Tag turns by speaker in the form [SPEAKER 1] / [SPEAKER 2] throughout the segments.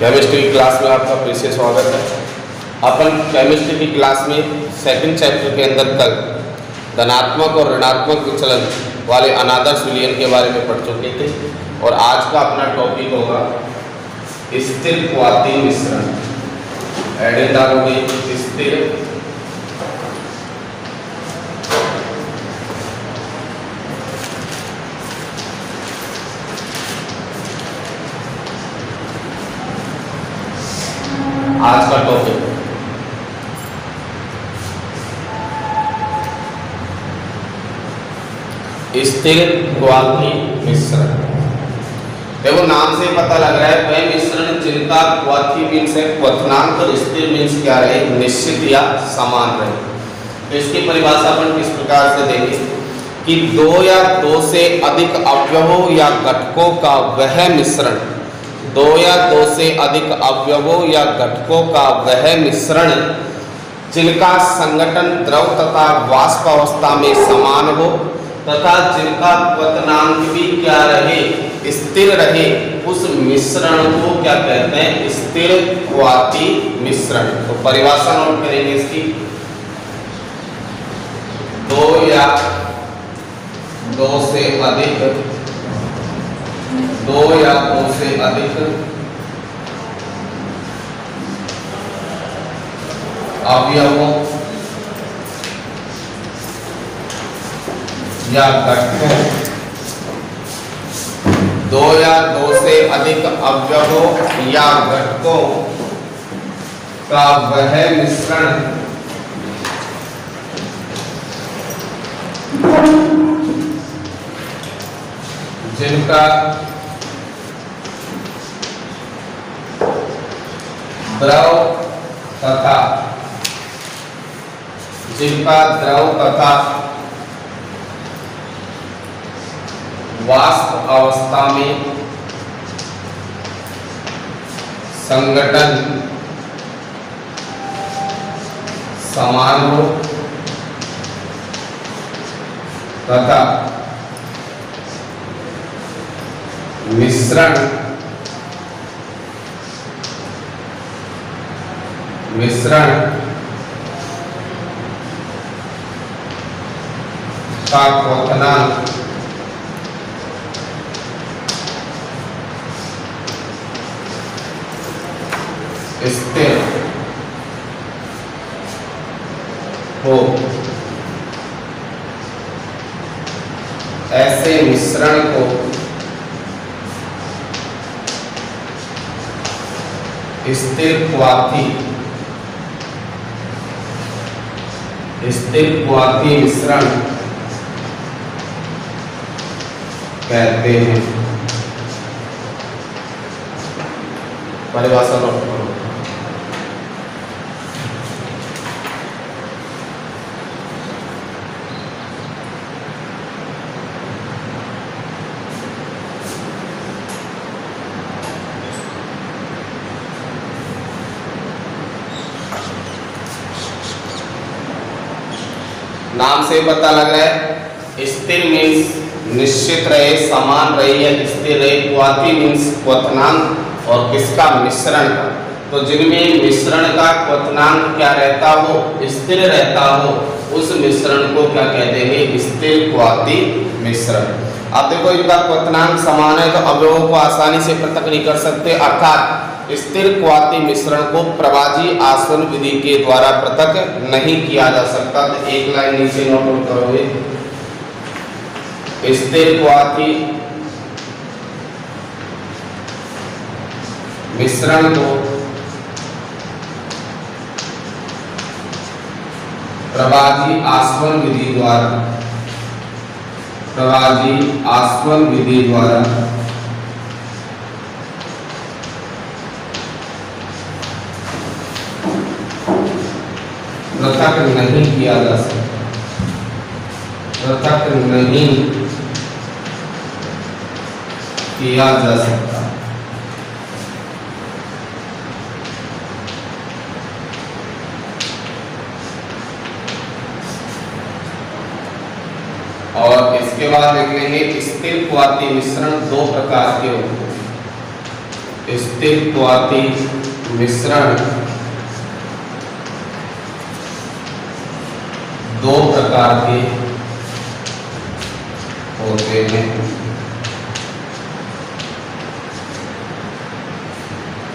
[SPEAKER 1] Chemistry की class में आपका फिर से स्वागत है। अपन केमिस्ट्री की क्लास में सेकंड चैप्टर के अंदर कल धनात्मक और ऋणात्मक विचलन वाले अनादर्श विलयन के बारे में पढ़ चुके थे और आज का अपना टॉपिक होगा स्थिर क्वाती मिश्रण। हेडिंग डालोगे स्थिर आज का टॉपिक स्थिर क्वाती मिश्रण। देखो नाम से पता लग रहा है वह मिश्रण जिनका क्वाती मीन्स है क्वथनांक और स्थिर मीन्स क्या रहे, निश्चित या समान रहे। तो इसकी परिभाषा अपन किस प्रकार से देंगे कि दो या दो से अधिक अवयवों या घटकों का वह मिश्रण, दो या दो से अधिक अवयवों या घटकों का वह मिश्रण जिनका संगठन द्रव तथा वाष्प अवस्था में समान हो तथा जिनका क्वथनांक भी क्या रहे, स्थिर रहे, उस मिश्रण को क्या कहते हैं, स्थिर क्वाती मिश्रण। तो परिभाषा नोट करेंगे इसकी, दो या दो से अधिक, दो या दो से अधिक अवयवों या घटकों, दो या दो से अधिक अवयवों या घटकों का वह मिश्रण जिनका द्रव तथा वाष्प अवस्था में संगठन समान हो तथा मिश्रण का क्वथनांक स्थिर हो, ऐसे मिश्रण को स्थिर क्वाती मिश्रण कहते हैं। परिभाषा नोट करो। नाम से पता लग रहा है स्थिर मीन्स निश्चित रहे, समान रहे या स्थिर रहे, क्वाती मीन्स क्वथनांक और किसका, मिश्रण का। तो जिनमें मिश्रण का क्वथनांक क्या रहता हो, स्थिर रहता हो, उस मिश्रण को क्या कहते हैं, स्थिर क्वाती मिश्रण। अब देखो इनका क्वथनांक समान है तो अवयवों को आसानी से पृथक नहीं कर सकते, अर्थात स्थिर क्वाती मिश्रण को प्रभाजी आसवन विधि के द्वारा पृथक नहीं किया जा सकता। तो एक लाइन नीचे नोट करोगे, स्थिर क्वाती मिश्रण को प्रभाजी आसवन विधि द्वारा पृथक नहीं किया जा सकता, पृथक नहीं किया जा सकता। और इसके बाद देख लेंगे स्थिर क्वाती मिश्रण दो प्रकार के होते हैं। स्थिर क्वाथी मिश्रण दो प्रकार के होते हैं।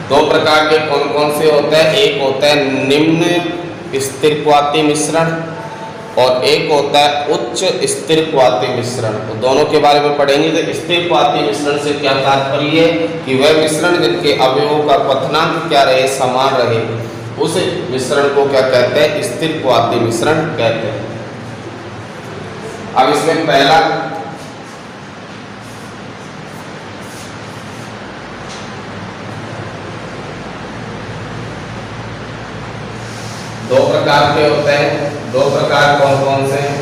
[SPEAKER 1] दो प्रकार के कौन कौन से होते हैं? एक होता है निम्न स्थिर क्वाथी मिश्रण और एक होता है उच्च स्थिर क्वाथी मिश्रण। तो दोनों के बारे में पढ़ेंगे। तो स्थिर क्वाथी मिश्रण से क्या तात्पर्य है कि वह मिश्रण जिनके अवयवों का क्वथनांक क्या रहे, समान रहे, उस मिश्रण को क्या कहते हैं? स्थिर क्वाथी मिश्रण कहते हैं। अब इसमें पहला दो प्रकार के होते हैं। दो प्रकार कौन कौन से हैं?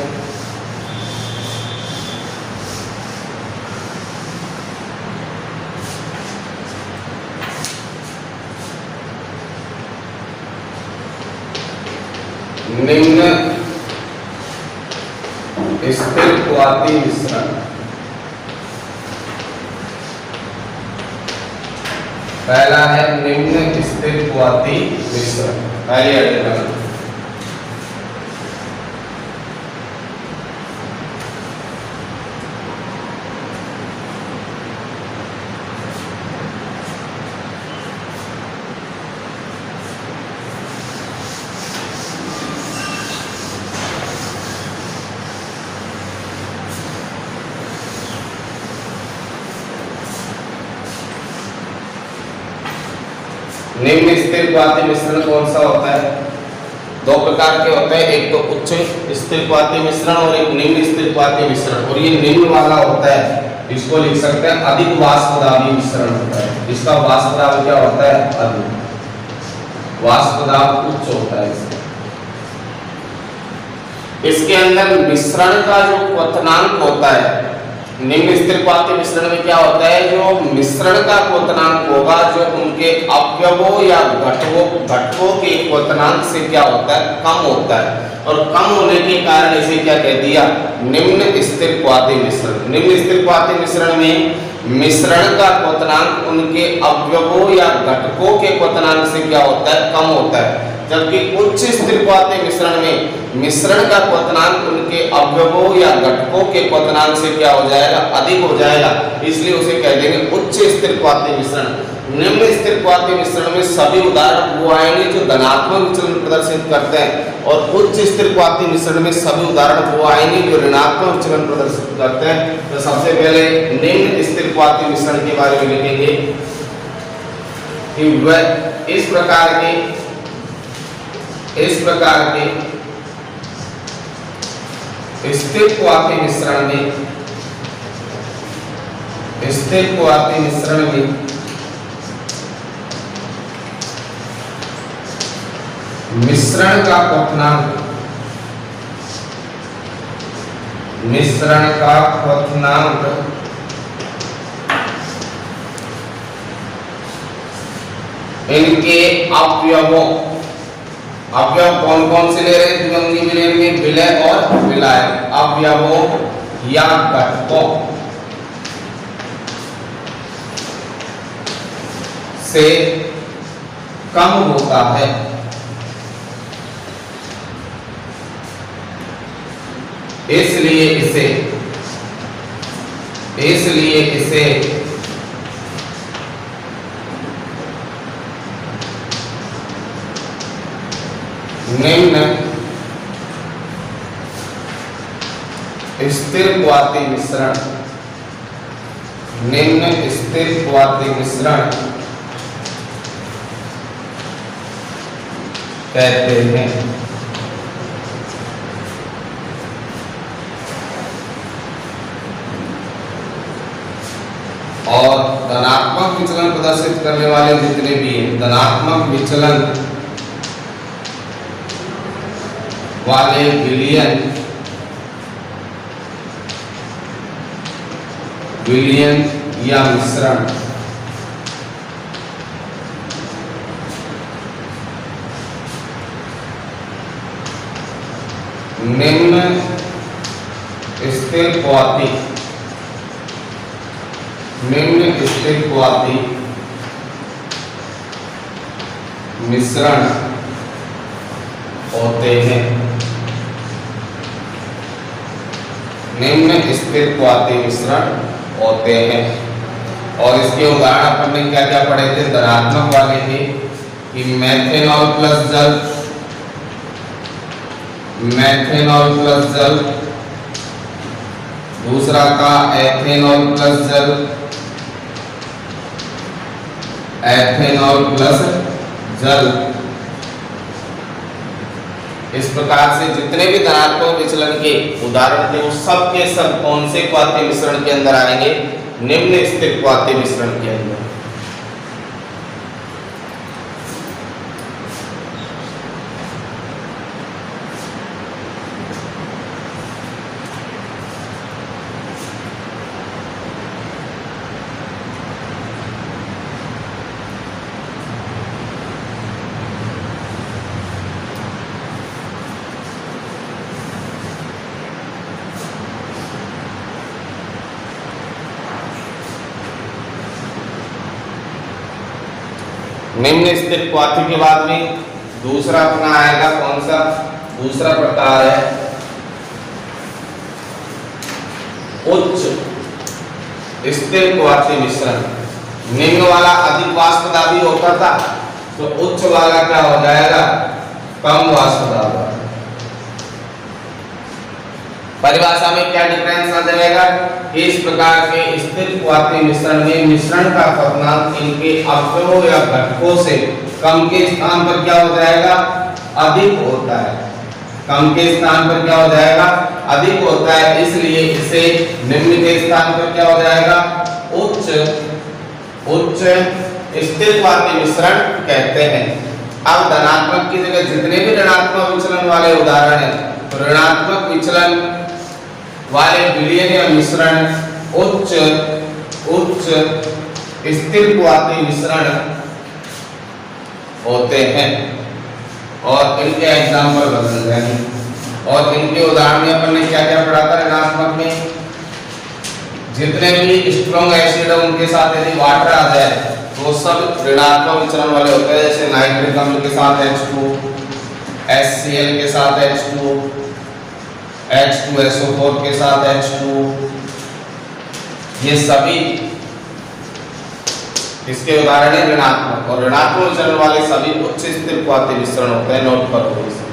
[SPEAKER 1] निम्न स्थिर क्वाथी मिश्रण। पहला है निम्न स्थिर क्वाथी मिश्रण। पहली आइटम निम्न स्थिर क्वाथी मिश्रण कौन सा होता है? दो प्रकार के होते हैं। एक तो उच्च स्थिर क्वाथी मिश्रण और एक निम्न स्थिर क्वाथी मिश्रण। और ये निम्न वाला होता है, इसको लिख सकते हैं अधिक वाष्पदाबी मिश्रण होता है। इसका वाष्पदाब क्या होता है? अधिक। वाष्पदाब उच्च होता है इसका। इसके अंदर मिश्रण का जो क्वथनांक होता है, निम्न स्थिर क्वाथी मिश्रण में क्या होता है? जो मिश्रण का क्वथनांक होगा, जो उनके अवयवों या घटकों के क्वथनांक से क्या होता है? कम होता है। और कम होने के कारण इसे क्या कह दिया? निम्न स्थिर क्वाथी मिश्रण। निम्न स्थिर क्वाथी मिश्रण में मिश्रण का क्वथनांक उनके अवयवों या घटकों के क्वथनांक से क्या होता है? कम होता है। जबकि उच्च स्थिर क्वाथी मिश्रण में मिश्रण का क्वथनांक उनके अवयवों या घटकों के क्वथनांक से क्या हो जाएगा? अधिक हो जाएगा। इसलिए उसे कह देंगे उच्च स्थिर क्वाथी मिश्रण। निम्न स्थिर क्वाथी मिश्रण में सभी उदाहरण वो आएंगे जो धनात्मक विचलन प्रदर्शित करते हैं, और उच्च स्थिर क्वाथी मिश्रण में सभी उदाहरण वो आएंगे जो ऋणात्मक विचलन प्रदर्शित करते हैं। तो सबसे पहले निम्न स्थिर क्वाथी मिश्रण के बारे में लिखेंगे कि वह इस प्रकार के स्थिर क्वाथी मिश्रण में मिश्रण का क्वथनांक इनके अवयव कौन कौन से ले रहे हैं? द्विअंगी में लेंगे विलय और विलाय। अवयवों या घटकों से कम होता है। इसलिए इसे निम्न स्थिर क्वाथी मिश्रण कहते हैं। और धनात्मक विचलन प्रदर्शित करने वाले जितने भी हैं, धनात्मक विचलन वाले विलयन या मिश्रण निम्न स्थिर क्वाथी मिश्रण होते हैं। निम्न स्थिर क्वाथी मिश्रण होते हैं। और इसके उदाहरण अपन ने क्या क्या पढ़े थे, धनात्मक वाले थे कि मेथेनॉल प्लस जल, मेथेनॉल प्लस जल, दूसरा का एथेनॉल प्लस जल, एथेनॉल प्लस जल। इस प्रकार से जितने भी धनात्मक विचलन के उदाहरण थे वो सब के सब कौन से क्वाथी मिश्रण के अंदर आएंगे, निम्न स्थिर क्वाथी मिश्रण के अंदर। निम्न स्थिर क्वाथी के बाद में दूसरा अपना आएगा कौन सा, दूसरा प्रकार है उच्च स्थिर क्वाथी मिश्रण। निम्न वाला अधिक वाष्पदाबी होता था तो उच्च वाला क्या हो जाएगा, कम वाष्पदाबी। परिभाषा में क्या डिफरेंस आ जाएगा, इस प्रकार के स्थिर क्वाथी मिश्रण में मिश्रण का क्वथनांक इनके अवयवों या घटकों से कम के स्थान पर क्या हो जाएगा, अधिक होता है। कम के स्थान पर क्या हो जाएगा, अधिक होता है, इसलिए इसे निम्न के स्थान पर क्या हो जाएगा, उच्च स्थिर क्वाथी मिश्रण कहते हैं। अब धनात्मक की जगह जितने भी ऋणात्मक विचलन वाले उदाहरण हैं, तो ऋणात्मक विचलन वाले विलयन या मिश्रण उच्च स्थिर क्वाथी मिश्रण होते हैं। और इनके एग्जाम्पल बदल जाएंगे। और इनके उदाहरण में अपन ने क्या क्या पढ़ा था, ऋणात्मक में जितने भी स्ट्रॉन्ग एसिड है उनके साथ यदि वाटर आ जाए तो सब ऋणात्मक विचलन वाले होते हैं। जैसे नाइट्रिक अम्ल के साथ H2, HCl के साथ H2, H2SO4 के साथ H2, ये सभी इसके उदाहरण है ऋणात्मक। और ऋणात्मक विचलन वाले सभी उच्च स्थिर क्वाथी मिश्रण होते हैं, नोट करो इसे।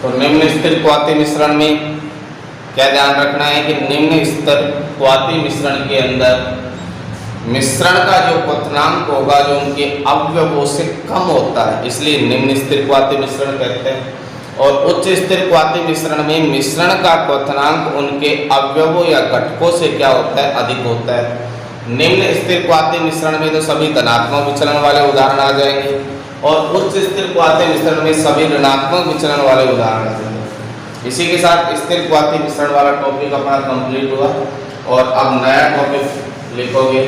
[SPEAKER 1] तो निम्न स्थिर क्वाथी मिश्रण में क्या ध्यान रखना है कि निम्न स्तर क्वाथी मिश्रण के अंदर मिश्रण का जो क्वथनांक होगा जो उनके अवयवों से कम होता है, इसलिए निम्न स्थिर क्वाथी मिश्रण कहते हैं। और उच्च स्थिर क्वाथी मिश्रण में मिश्रण का क्वथनांक उनके अवयवों या घटकों से क्या होता है, अधिक होता है। निम्न स्थिर क्वाथी मिश्रण में तो सभी धनात्मक विचलन वाले उदाहरण आ जाएंगे और उच्च स्थिर क्वाथी मिश्रण में सभी ऋणात्मक विचलन वाले उदाहरण आ जाएंगे। इसी के साथ स्थिर क्वाथी मिश्रण वाला टॉपिक अपना कंप्लीट हुआ और अब नया टॉपिक लिखोगे।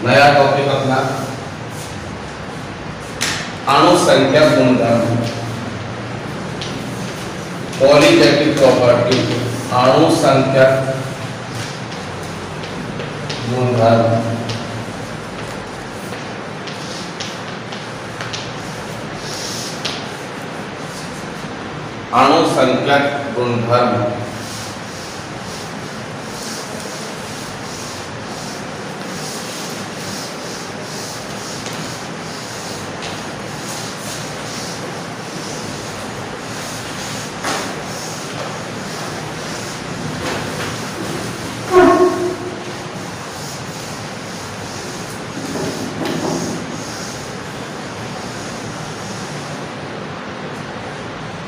[SPEAKER 1] नया टॉपिक अपना अणु संख्या गुणधर्म, पॉलीजेटिक प्रॉपर्टी, अणु संख्या गुणधर्म। अणुसंख्यक गुणधर्म।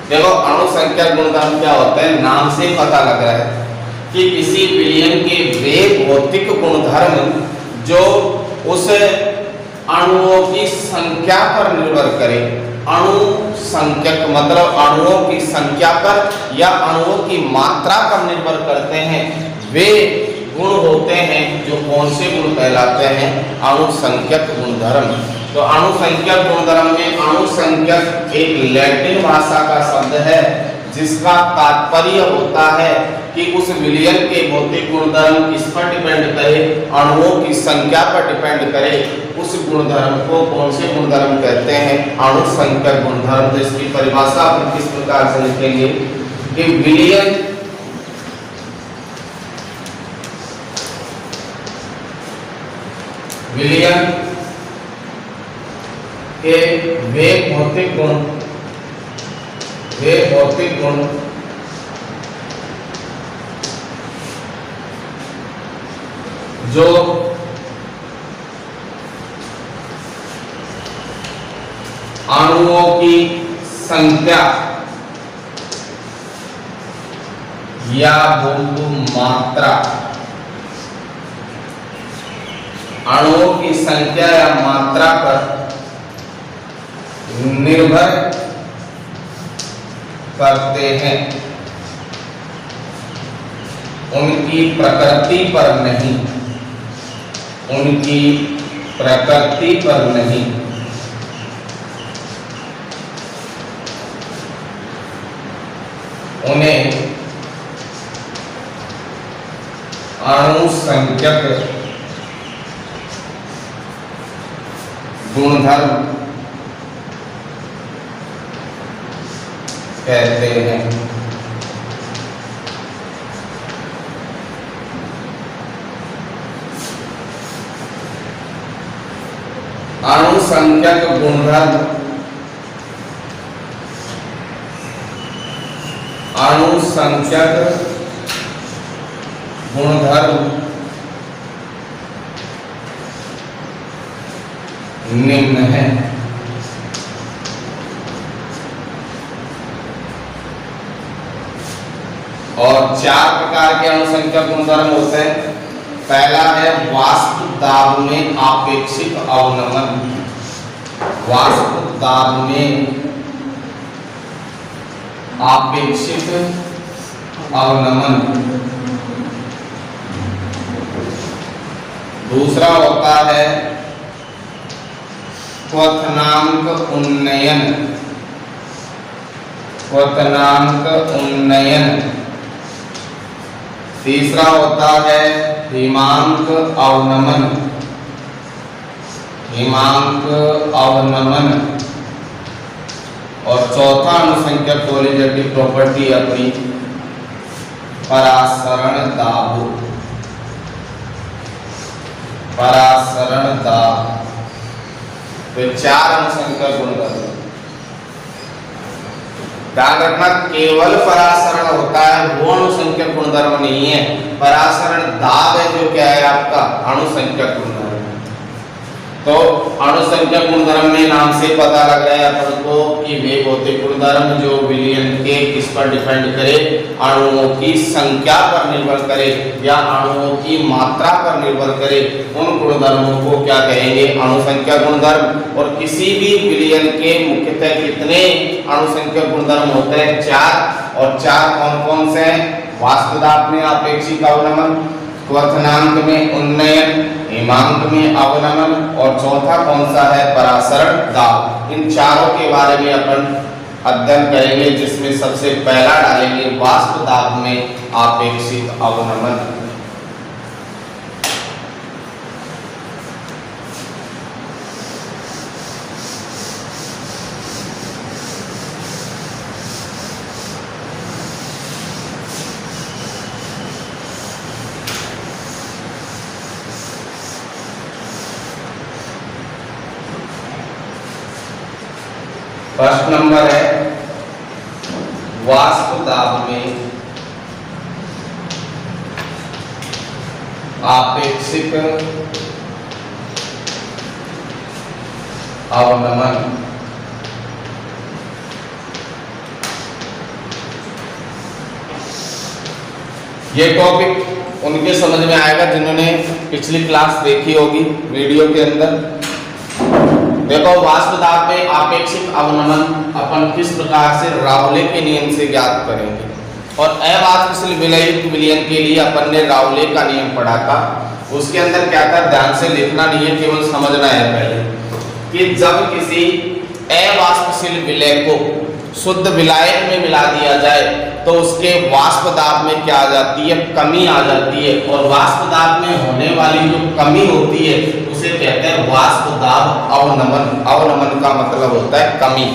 [SPEAKER 1] देखो अणुसंख्यक गुणधर्म क्या होते हैं, नाम से पता लग रहा है कि किसी विलयन के वे भौतिक गुणधर्म जो उस अणुओं की संख्या पर निर्भर करे। अणु संख्यक मतलब अणुओं की संख्या पर या अणुओं की मात्रा पर निर्भर करते हैं, वे गुण होते हैं जो कौन से गुण कहलाते हैं, अणुसंख्यक गुणधर्म। तो अणुसंख्यक गुणधर्म में अणुसंख्यक एक लैटिन भाषा का शब्द है जिसका तात्पर्य होता है कि उस विलयन के भौतिक गुणधर्म किस पर डिपेंड करे, अणुओं की संख्या पर डिपेंड करे। उस गुणधर्म को कौन से गुणधर्म कहते हैं, अणुसंख्यक गुणधर्म। तो इसकी परिभाषा अपन किस प्रकार से लिखेंगे कि विलयन के वे भौतिक गुण जो अणुओं की संख्या या मात्रा, अणुओं की संख्या या मात्रा पर निर्भर करते हैं, उनकी प्रकृति पर नहीं, उनकी प्रकृति पर नहीं। उन्हें अणुसंख्यक गुणधर्म कहते हैं। अणुसंख्यक गुणधर्म निम्न है। और 4 प्रकार के अणुसंख्यक गुणधर्म होते हैं। पहला है वाष्प दाब में आपेक्षिक अवनमन। वाष्प दाब में आपेक्षिक अवनमन। दूसरा होता है क्वथनांक उन्नयन। क्वथनांक उन्नयन। तीसरा होता है हिमांक अवनमन। हिमांक अवनमन। और चौथा अणुसंख्यक कोलिगेटिव प्रॉपर्टी अपनी परासरण दाब। परासरण दाब। तो 4 अणुसंख्यक गुणधर्म। ध्यान रखना, केवल परासरण होता है वो अणुसंख्यक गुणधर्म नहीं है। परासरण दाब है जो क्या है आपका अणुसंख्यक गुणधर्म। तो अणुसंख्यक गुणधर्म में नाम से पता लग रहा है अपन को कि वे भौतिक गुणधर्म जो विलयन के किस पर डिपेंड करे, अणुओं की संख्या पर निर्भर करे या अणुओं की मात्रा पर निर्भर करे, उन गुणधर्मों को क्या कहेंगे, अणुसंख्यक गुणधर्म। और किसी भी विलयन के मुख्यतः कितने अणुसंख्यक गुणधर्म होते हैं, 4। और 4 कौन कौन से हैं, वाष्प दाब में आपेक्षिक अवनमन, क्वथनांक में उन्नयन, हिमांक में अवनमन और चौथा कौन सा है, परासरण दाब। इन चारों के बारे में अपन अध्ययन करेंगे, जिसमें सबसे पहला डालेंगे वाष्प दाब में आपेक्षिक अवनमन। फर्स्ट नंबर है वाष्प दाब में आपेक्षिक अवनमन। ये टॉपिक उनके समझ में आएगा जिन्होंने पिछली क्लास देखी होगी वीडियो के अंदर। देखो, वाष्प दाब में आपेक्षिक अवनमन अपन किस प्रकार से राउले के नियम से ज्ञात करेंगे, और अवाष्पशील विलययुक्त विलयन के लिए अपन ने राउले का नियम पढ़ा था। उसके अंदर क्या था, ध्यान से लिखना नहीं है, केवल समझना है पहले कि जब किसी अवाष्पशील विलय को शुद्ध विलायक में मिला दिया जाए तो उसके वाष्प दाब में क्या आ जाती है, कमी आ जाती है, और वाष्प दाब में होने वाली जो कमी होती है उसे कहते हैं वाष्प दाब अवनमन। अवनमन का मतलब होता है कमी।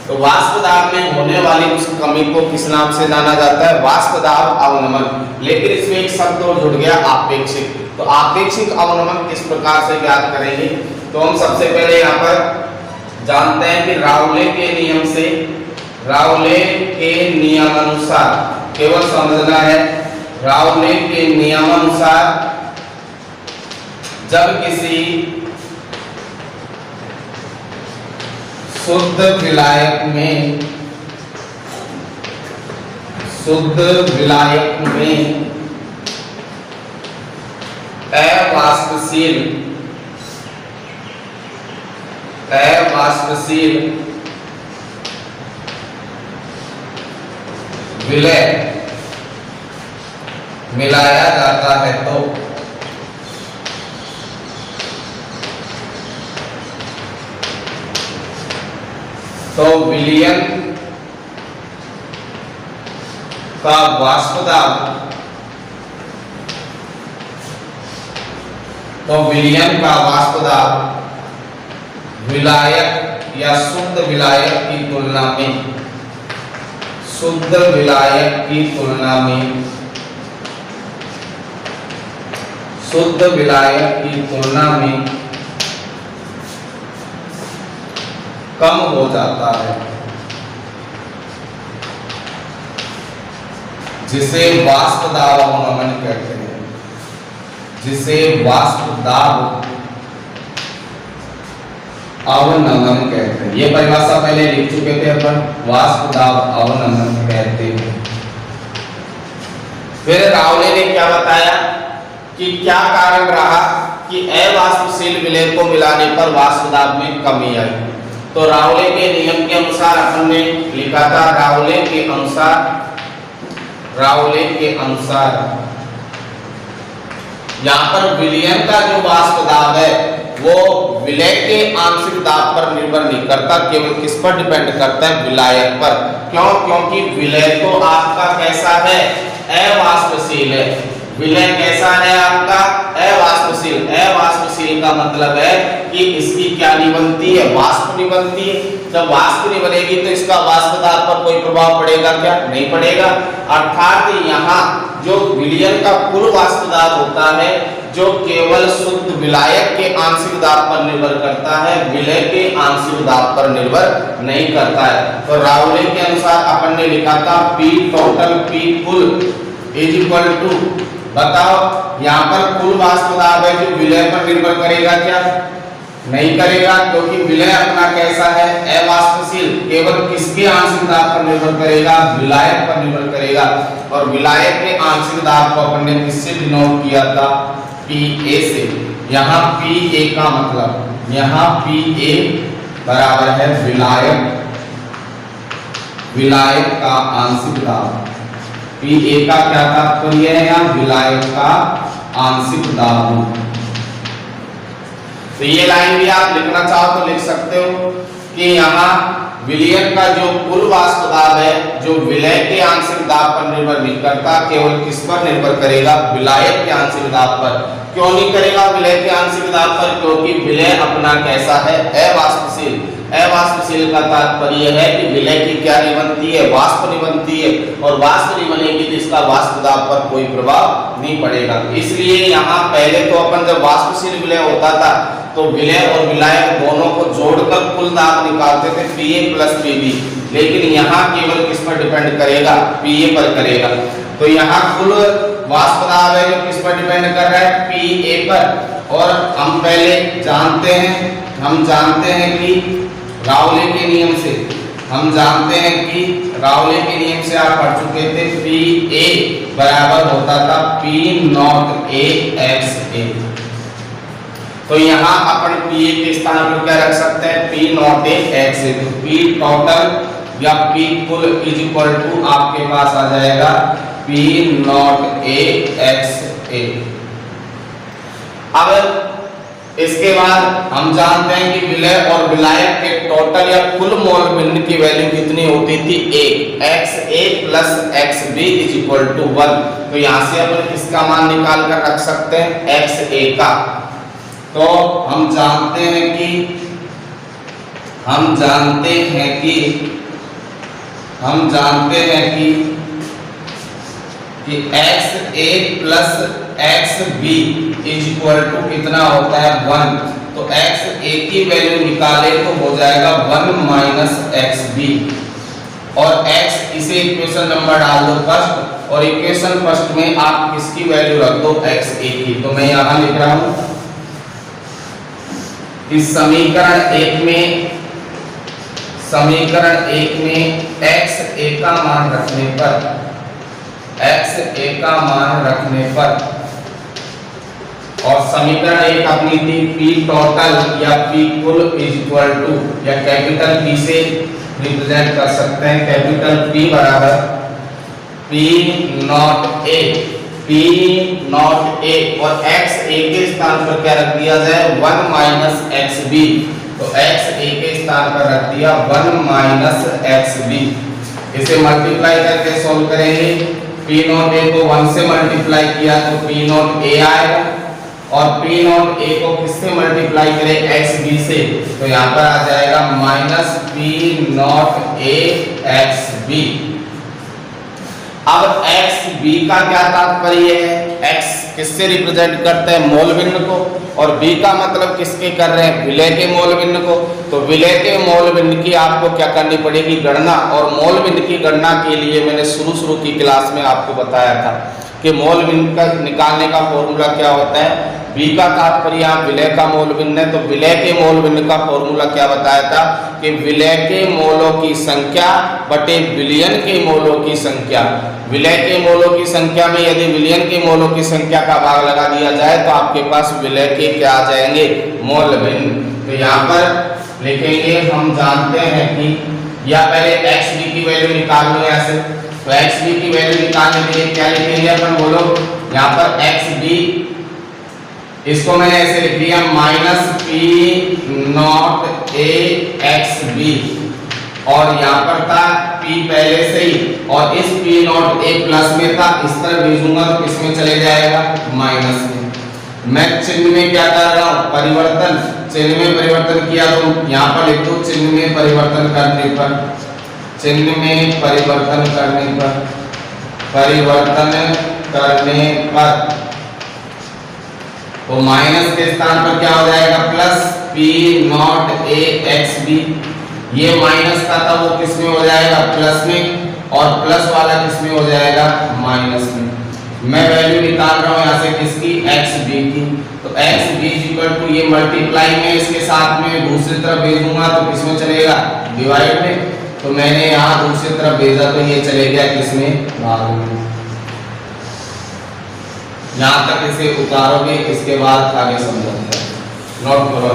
[SPEAKER 1] तो वाष्प दाब में होने वाली उस कमी को किस नाम से जाना जाता है, वाष्प दाब अवनमन। लेकिन इसमें एक शब्द और जुड़ गया, आपेक्षिक। तो आपेक्षिक अवनमन किस प्रकार से ज्ञात करेंगे, तो हम सबसे पहले यहाँ पर जानते हैं कि राउले के नियम से, राउले के नियमानुसार, केवल समझना है, राउले के नियमानुसार जब किसी शुद्ध विलायक में अवाष्पशील विलय मिलाया जाता है तो विलयन का वाष्प दाब, तो विलयन का वाष्प दाब विलायक या शुद्ध विलायक की तुलना में, शुद्ध विलायक की तुलना में, शुद्ध विलायक की तुलना में कम हो जाता है, जिसे वाष्प दाब अवनमन कहते हैं, जिसे वाष्प दाब अवनमन कहते हैं। ये परिभाषा पहले लिख चुके थे अपन, वाष्प दाब अवनमन कहते हैं। फिर राउले ने क्या बताया कि क्या कारण रहा कि अवाष्पशील विलय को मिलाने पर वाष्प दाब में कमी आई। तो राउले के नियम के अनुसार अपन ने लिखा था, राउले के अनुसार यहाँ पर विलयन का जो वाष्प दाब है वो विलय के आंशिक दाब पर निर्भर नहीं करता, केवल किस पर डिपेंड करता है, विलायक पर। क्यों? क्योंकि विलय तो आपका कैसा है, अवाष्पशील है। विलय कैसा है आपका, अवाष्पशील। अवाष्पशील का मतलब है कि इसकी क्या नहीं बनती है, वाष्प नहीं बनती है। जब वाष्प नहीं बनेगी तो इसका वाष्प दाब पर कोई प्रभाव पड़ेगा क्या, नहीं पड़ेगा। अर्थात यहाँ जो विलयन का कुल वाष्प दाब होता है जो केवल शुद्ध विलायक के आंशिक दाब पर निर्भर करता है, विलय के आंशिक दाब पर निर्भर नहीं करता है। तो राउले के अनुसार अपन ने लिखा था P टोटल P कुल इज इक्वल टू, बताओ यहाँ पर कुल वाष्प दाब है जो विलय पर निर्भर करेगा क्या, नहीं करेगा, क्योंकि विलय अपना कैसा है, अवाष्पशील। केवल किसके आंशिक दाब पर निर्भर करेगा, विलायक पर निर्भर करेगा। और विलायक के आंशिक दाब को अपन ने किससे डिनोट किया था, PA से। यहाँ PA का मतलब, यहाँ PA बराबर है विलायक का आंशिक दाब। PA का क्या तात्पर्य है, यहाँ विलायक का आंशिक दाब। तो ये लाइन भी आप लिखना चाहो तो लिख सकते हो कि यहाँ विलयन का जो कुल वाष्प दाब है जो विलय के आंशिक दाब पर निर्भर नहीं करता, केवल किस पर निर्भर करेगा, विलायक के आंशिक दाब पर। क्यों नहीं करेगा विलय के आंशिक दाब पर, क्योंकि विलय अपना कैसा है, अवाष्पशील। अवाष्पशील का तात्पर्य है कि विलय की क्या नहीं बनती है, वाष्प नहीं बनती है, और वाष्प नहीं बनेगी तो इसका वाष्प दाब पर कोई प्रभाव नहीं पड़ेगा। इसलिए यहाँ पहले तो अपन जब वाष्पशील विलय होता था तो विलय और विलायक दोनों को जोड़कर कुल दाब निकालते थे Pa प्लस Pb, लेकिन यहाँ केवल किस पर डिपेंड करेगा, Pa पर करेगा। तो यहाँ कुल वाष्प दाब है जो किस पर डिपेंड कर रहा है, Pa पर। और हम पहले जानते हैं कि राउले के नियम से, राउले के नियम से आप पढ़ चुके थे, Pa बराबर होता था P nought A x A। तो यहाँ अपन Pa के स्थान पर क्या रख सकते हैं, P nought A x A। तो P टोटल या P कुल इज इक्वल टू आपके पास आ जाएगा P nought A x A। अब इसके बाद हम जानते हैं कि विलय और विलायक के टोटल या कुल मोल भिन्न की वैल्यू कितनी होती थी, XA plus XB is equal to 1। तो यहाँ से अपन किसका मान निकाल कर रख सकते हैं, XA का। तो हम जानते हैं कि XA plus XB is equal to कितना होता है, 1। तो XA की वैल्यू निकाले तो हो जाएगा 1 माइनस XB, और X इसे इक्वेशन नंबर डाल दो फर्स्ट, और इक्वेशन फर्स्ट में आप किसकी वैल्यू रख दो, XA की। तो मैं यहाँ लिख रहा हूँ इस समीकरण एक में XA का मान रखने पर और समीकरण एक अपनी थी P टोटल या P कुल इज इक्वल टू, या कैपिटल P से रिप्रेजेंट कर सकते हैं, कैपिटल P बराबर P नॉट A और XA के स्थान पर क्या रख दिया जाए, 1 माइनस XB। तो XA के स्थान पर रख दिया 1 माइनस XB। इसे मल्टीप्लाई करके सॉल्व करेंगे, P नॉट A को 1 से मल्टीप्लाई किया तो P नॉट A आएगा, और P नॉट A को किससे मल्टीप्लाई करें, XB से। तो यहाँ पर आ जाएगा minus P nought A XB। अब XB का क्या तात्पर्य है, X किससे रिप्रेजेंट करते हैं, मोल भिन्न को, और B का मतलब किसके कर रहे हैं, विलय के मोल भिन्न को। तो विलय के मोल भिन्न की आपको क्या करनी पड़ेगी, गणना। और मोल भिन्न की गणना के लिए मैंने शुरू की क्लास में आपको बताया था कि मोल भिन्न का निकालने का फॉर्मूला क्या होता है। B का तात्पर्य यहाँ विलय का मोल भिन्न है, तो विलय के मोल भिन्न का फॉर्मूला क्या बताया था कि विलय के मोलों की संख्या बटे विलयन के मोलों की संख्या। विलय के मोलों की संख्या में यदि विलयन के मोलों की संख्या का भाग लगा दिया जाए तो आपके पास विलय के क्या आ जाएंगे, मोल भिन्न। तो यहाँ पर लिखेंगे, हम जानते हैं कि या पहले XB की वैल्यू निकाल लो यहाँ से। तो XB की वैल्यू निकालने के लिए क्या लिखेंगे अपन, बोलो। यहाँ पर XB, इसको मैंने ऐसे लिख दिया minus P nought A XB, और यहाँ पर था P पहले से ही, और इस P नॉट A प्लस में था, इस तरह भेजूंगा तो किसमें चले जाएगा, माइनस में। मैं चिन्ह में क्या कर रहा हूँ, परिवर्तन। चिन्ह में परिवर्तन किया तो यहाँ पर लिख दो चिन्ह में परिवर्तन करने पर तो माइनस के स्थान पर क्या हो जाएगा, plus P nought A XB। ये माइनस का था वो किस में हो जाएगा, प्लस में, और प्लस वाला किस में हो जाएगा, माइनस में। मैं वैल्यू निकाल रहा हूँ यहाँ से किसकी, XB की। तो XB इक्वल टू ये मल्टीप्लाई में इसके साथ में दूसरी तरफ भेजूंगा तो किसमें चलेगा, डिवाइड में। तो मैंने यहाँ दूसरी तरफ भेजा तो ये चले गया किसमें, भाग में। यहाँ तक इसे उतारोगे, इसके बाद आगे समझोगे। नोट करो।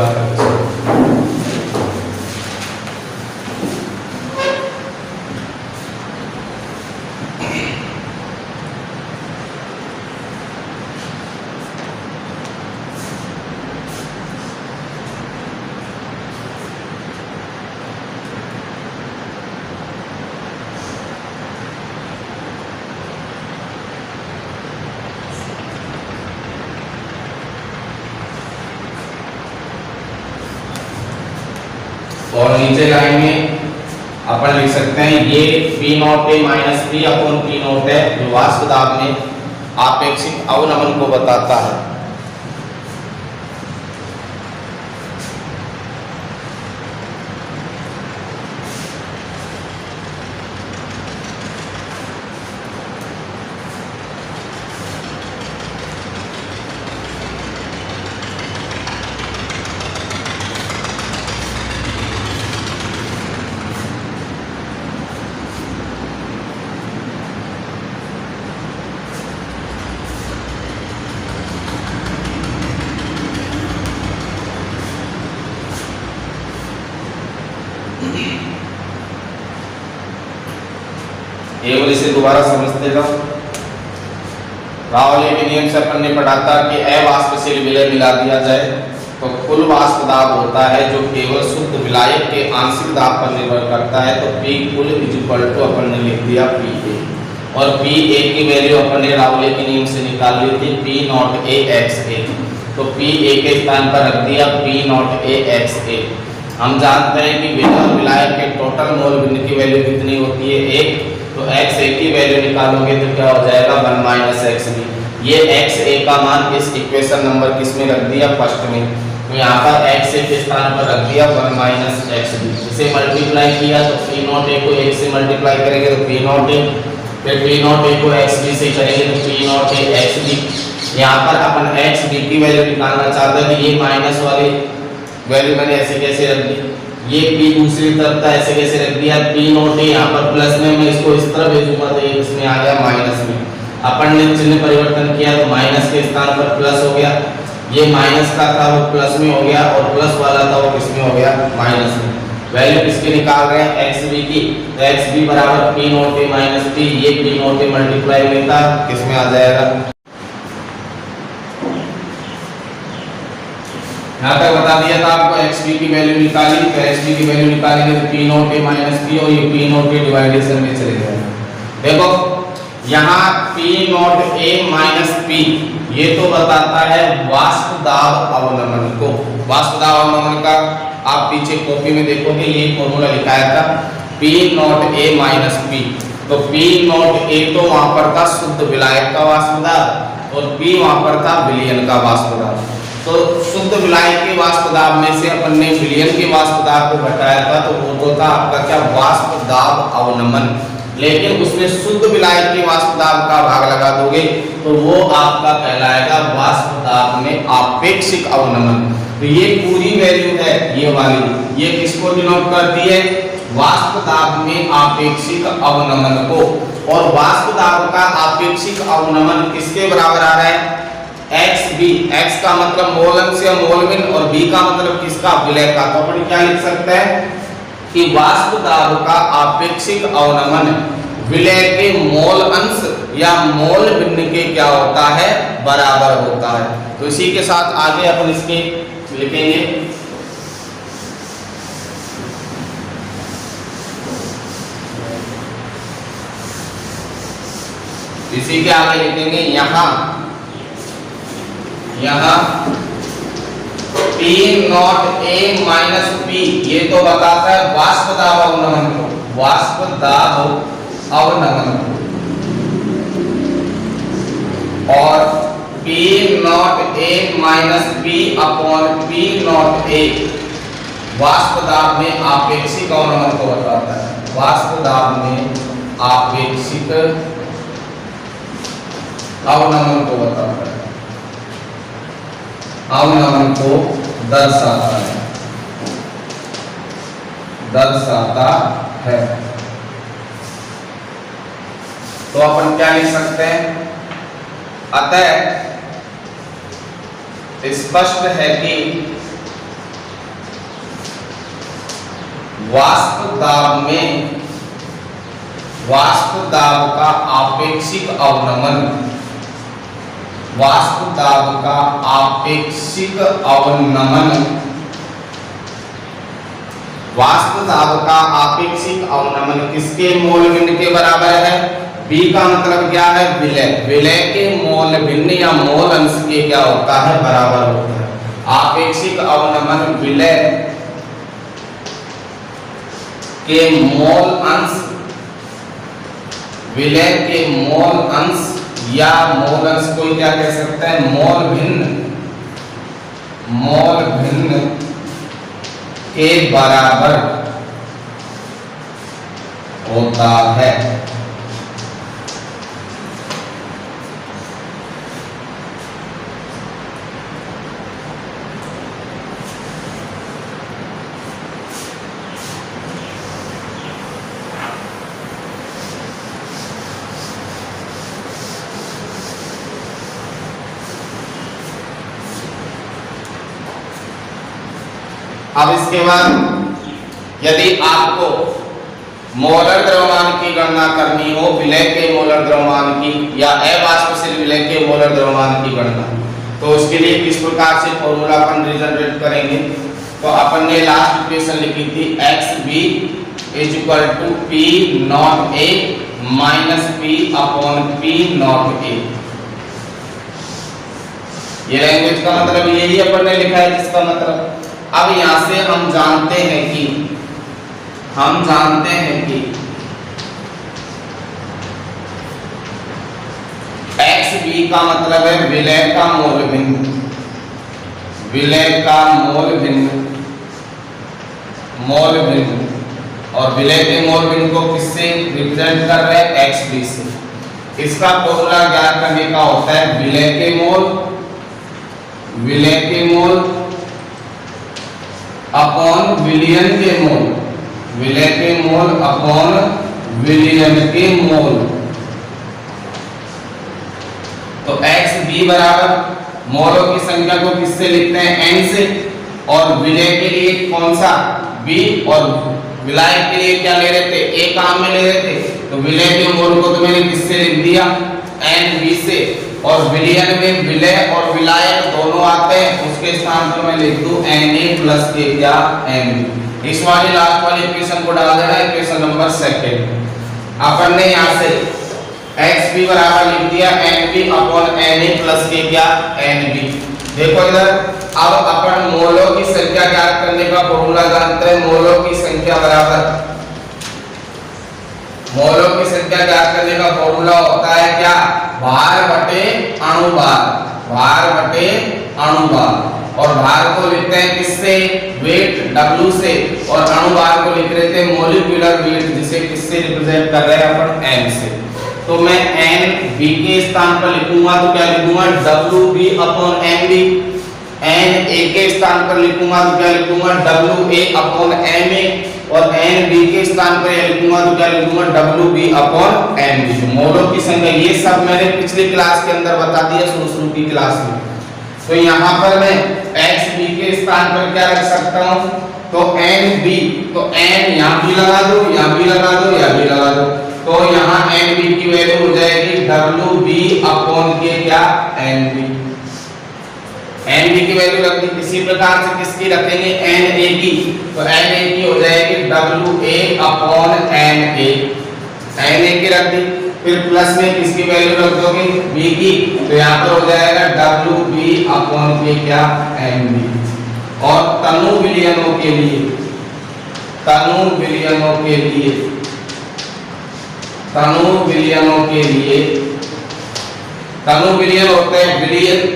[SPEAKER 1] और नीचे लाइन में अपन लिख सकते हैं ये P not a minus P upon P not है, जो वाष्प दाब में आपेक्षिक अवनमन को बताता है। केवल इसे दोबारा समझते जाओ। रावले के नियम से अपन ने पढ़ा था कि अवाष्पशील विलय मिला दिया जाए तो कुल वाष्प दाब होता है, जो केवल शुद्ध विलायक के आंशिक दाब पर निर्भर करता है। तो पी कुल इज इक्वल टू अपन ने लिख दिया पी ए, और पी ए की वैल्यू अपन ने रावले के नियम से निकाल ली थी पी नॉट ए एक्स ए। तो पी ए के स्थान पर रख दिया पी नॉट ए एक्स ए। हम जानते हैं कि विलायक के टोटल मोल भिन्न की वैल्यू कितनी होती है, एक। तो x a की वैल्यू निकालोगे तो क्या हो जाएगा 1 माइनस एक्स बी। ये x a का मान इस इक्वेशन नंबर किस में रख दिया, फर्स्ट में। तो यहाँ पर x a के स्थान पर रख दिया 1 माइनस एक्स बी। इसे मल्टीप्लाई किया तो p नॉट a को x से मल्टीप्लाई करेंगे तो p नॉट a, फिर p नॉट a को x b से करेंगे तो p nought a x b। यहाँ पर अपन x b की वैल्यू निकालना चाहते हैं, ये माइनस वाली वैल्यू मैंने ऐसे कैसे रख दी, ये p दूसरी तरफ था ऐसे कैसे रख दिया, p नॉट है यहाँ पर प्लस में, मैं इसको इस तरफ भेजूंगा तो ये इसमें आ गया माइनस में। अपन ने चिन्ह परिवर्तन किया तो माइनस के स्थान पर प्लस हो गया, ये माइनस का था वो प्लस में हो गया, और प्लस वाला था वो किसमें हो गया, माइनस में। वैल्यू किसकी निकाल रहे हैं, xb की। तो xb बराबर p nought a minus p, ये p नॉट a मल्टीप्लाई में था किसमें आ जाएगा, यहाँ तक बता दिया था आपको। xb की वैल्यू निकाली, तो xb की वैल्यू निकालेंगे तो p nought a minus p, और ये p नॉट a डिवाइडेशन में चले जाएगा। देखो यहाँ p nought a minus p ये तो बताता है वाष्प दाब अवनमन को। वाष्प दाब अवनमन का आप पीछे कॉपी में देखोगे ये फॉर्मूला लिखाया था p nought a minus p। तो p नॉट a तो वहां पर था शुद्ध विलायक का वाष्प दाब, और p वहां पर था विलयन का वाष्प दाब। तो शुद्ध विलायक के वाष्प दाब में से अपन ने विलयन के वाष्प दाब को घटाया था, तो वो था आपका क्या, वाष्प दाब अवनमन। लेकिन उसमें शुद्ध विलायक के वाष्प दाब का भाग लगा दोगे तो वो आपका कहलाएगा वाष्प दाब में आपेक्षिक अवनमन। तो ये पूरी वैल्यू है ये वाली, ये किसको डिनोट करती है, वाष्प दाब में आपेक्षिक अवनमन को। और वाष्प दाब का आपेक्षिक अवनमन किसके बराबर आ रहा है, xb। x का मतलब मोल अंश या मोल भिन्न, और b का मतलब किसका, विलय का। तो अपन क्या लिख सकते हैं कि वाष्प दाब का आपेक्षिक अवनमन विलय के मोल अंश या मोल भिन्न के क्या होता है, बराबर होता है। तो इसी के साथ आगे अपन इसके लिखेंगे, इसी के आगे लिखेंगे यहाँ p nought a minus p ये तो बताता है वाष्प दाब अवनमन को, वाष्प दाब अवनमन को। और p nought a minus p upon p nought a वाष्प दाब में आपेक्षिक अवनमन को बताता है, वाष्प दाब में आपेक्षिक अवनमन को बताता है, अवनमन को दर्शाता है। तो अपन क्या लिख सकते हैं, अतः स्पष्ट है कि वाष्प दाब में वाष्प दाब का आपेक्षिक अवनमन, वाष्प दाब का आपेक्षिक अवनमन, वाष्प दाब का आपेक्षिक अवनमन किसके मोल भिन्न के बराबर है, b का मतलब क्या है, विलय। विलय के मोल भिन्न या मोल अंश के क्या होता है, बराबर होता है। आपेक्षिक अवनमन विलय के मोल अंश, विलय के मोल अंश या मोल अंश को क्या कह सकते हैं, मोल भिन्न के बराबर होता है। अब इसके बाद यदि आपको मोलर द्रव्यमान की गणना करनी हो, विलय के मोलर द्रव्यमान की या अवाष्पशील विलय के मोलर द्रव्यमान की गणना, तो उसके लिए किस प्रकार से फॉर्मूला अपन रिजनरेट करेंगे। तो अपन ने लास्ट इक्वेशन लिखी थी XB = P nought A - P/P not A। ये लैंग्वेज का मतलब यही अपन ने लिखा है, जिसका मतलब अब यहां से हम जानते हैं कि XB का मतलब है विलय का मोल भिन्न, और विलय के मोल भिन्न को किससे रिप्रेजेंट कर रहे हैं, XB से। इसका फॉर्मूला ज्ञात करने का होता है विलय के मोल अपॉन विलयन के मोल, विलय के मोल अपॉन विलयन के मोल। तो XB बराबर मोलों की संख्या को किससे लिखते हैं, N से, और विलय के लिए कौन सा B, और विलायक के लिए क्या ले रहे थे, A काम में ले रहे थे, तो विलय के मोल को तो मैंने किससे लिख दिया, NB से, और विलयन में विलय और विलायक दोनों आते हैं, उसके स्थान पर मैं लिख दूं Na + K क्या NB। इस वाली लास्ट वाली इक्वेशन को डाल देना, इक्वेशन नंबर 2। अपन ने यहां से XB बराबर लिख दिया NB/Na + K क्या NB। देखो इधर, अब अपन मोलों की संख्या ज्ञात करने का फॉर्मूला जानते हैं, मोलों की संख्या ज्ञात करने का फॉर्मूला होता है क्या, भार बटे अणुभार, और भार को लिखते हैं किससे, वेट W से, और अणुभार को लिख रहे थे मोलिकुलर वेट, जिसे किससे रिप्रेजेंट कर रहे हैं अपन, M से। तो मैं NB के स्थान पर लिखूंगा तो क्या लिखूंगा, WB/NB। NA के स्थान पर लिखूंगा तो क्या लिखूंगा, WA/MA, और NB के स्थान पर लिखूंगा तो क्या लिखूंगा, WB/NB। मोलों की संख्या ये सब मैंने पिछली क्लास के अंदर बता दिया, शुरू की क्लास में। तो यहाँ पर मैं XB के स्थान पर क्या रख सकता हूँ, तो NB, तो N यहाँ भी लगा दो, यहाँ भी लगा दो, यहाँ भी लगा दो, तो यहाँ NB की वैल्यू हो जाएगी WB/K क्या NB। NB की वैल्यू रख दी, इसी प्रकार से किसकी रखेंगे, Na की, तो Na की हो जाएगी WA/Na, Na की रख दी। फिर प्लस में किसकी वैल्यू रख दोगे, B की, तो यहाँ पर हो जाएगा WB/K क्या NB। और तनु विलयनों के लिए तनु विलयन होते हैं,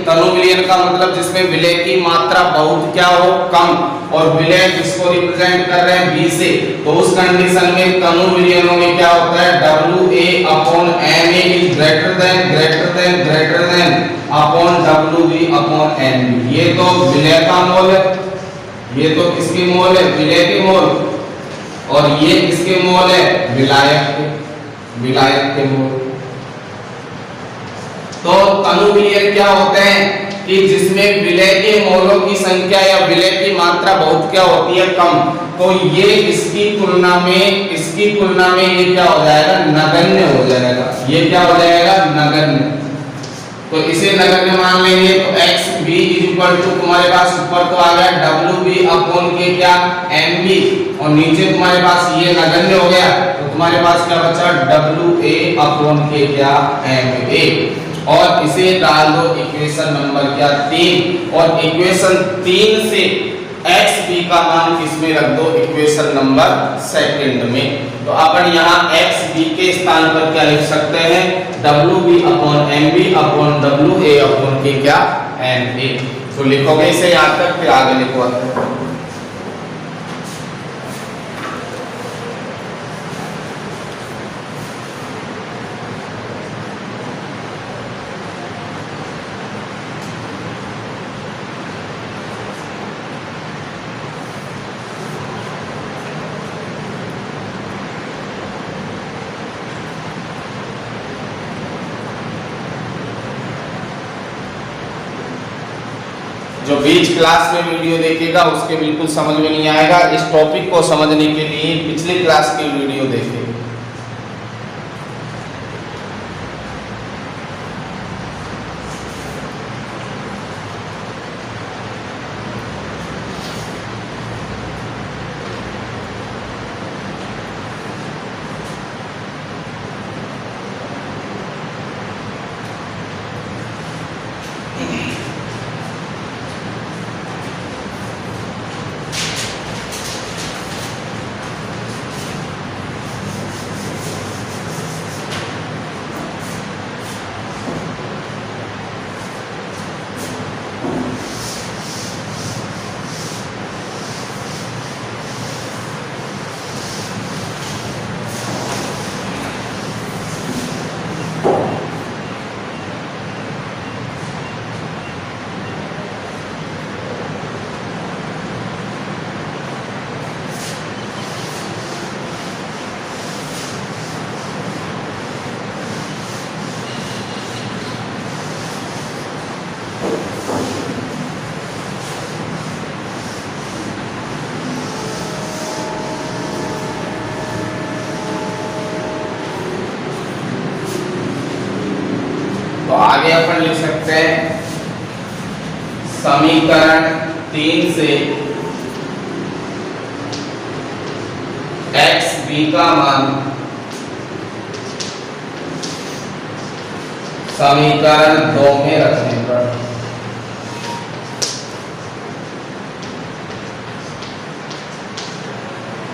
[SPEAKER 1] तनु विलयन का मतलब जिसमें विलय की मात्रा बहुत क्या हो, कम, और विलय जिसको रिप्रेजेंट कर रहे हैं B से, तो उस कंडीशन में तनु विलयनों में क्या होता है, WA/Na is greater than upon WB/NB। ये तो विलय का मोल है, ये तो किसकी मोल है, विलय के मोल, और ये किसके मोल है, विलायक के मोल। तो तनु विलयन क्या होते हैं कि जिसमें विलय के मोलों की संख्या या विलय की मात्रा बहुत क्या होती है, कम, तो ये इसकी तुलना में ये क्या हो जाएगा, नगण्य हो जाएगा। ये क्या हो जाएगा, नगण्य। तो इसे नगण्य मान लेंगे, तो XB = तुम्हारे पास ऊपर तो आ गया WB/K क्या NB, और नीचे तुम्हारे पास ये नगण्य हो गया, तो तुम्हारे पास क्या बचा, WA/K क्या MA। और इसे डाल दो इक्वेशन नंबर क्या 3, और इक्वेशन 3 से XB xb का मान किसमें रख दो, इक्वेशन नंबर सेकंड में। तो अपन यहाँ xb के स्थान पर क्या लिख सकते हैं, wb upon mb upon wa upon के क्या na। तो लिखोगे इसे यहाँ तक, फिर आगे लिखो। जो बीच क्लास में वीडियो देखेगा उसके बिल्कुल समझ में नहीं आएगा। इस टॉपिक को समझने के लिए पिछले क्लास की वीडियो देखें। तो आगे अपन लिख सकते हैं समीकरण 3 से xb का मान समीकरण 2 में रखने पर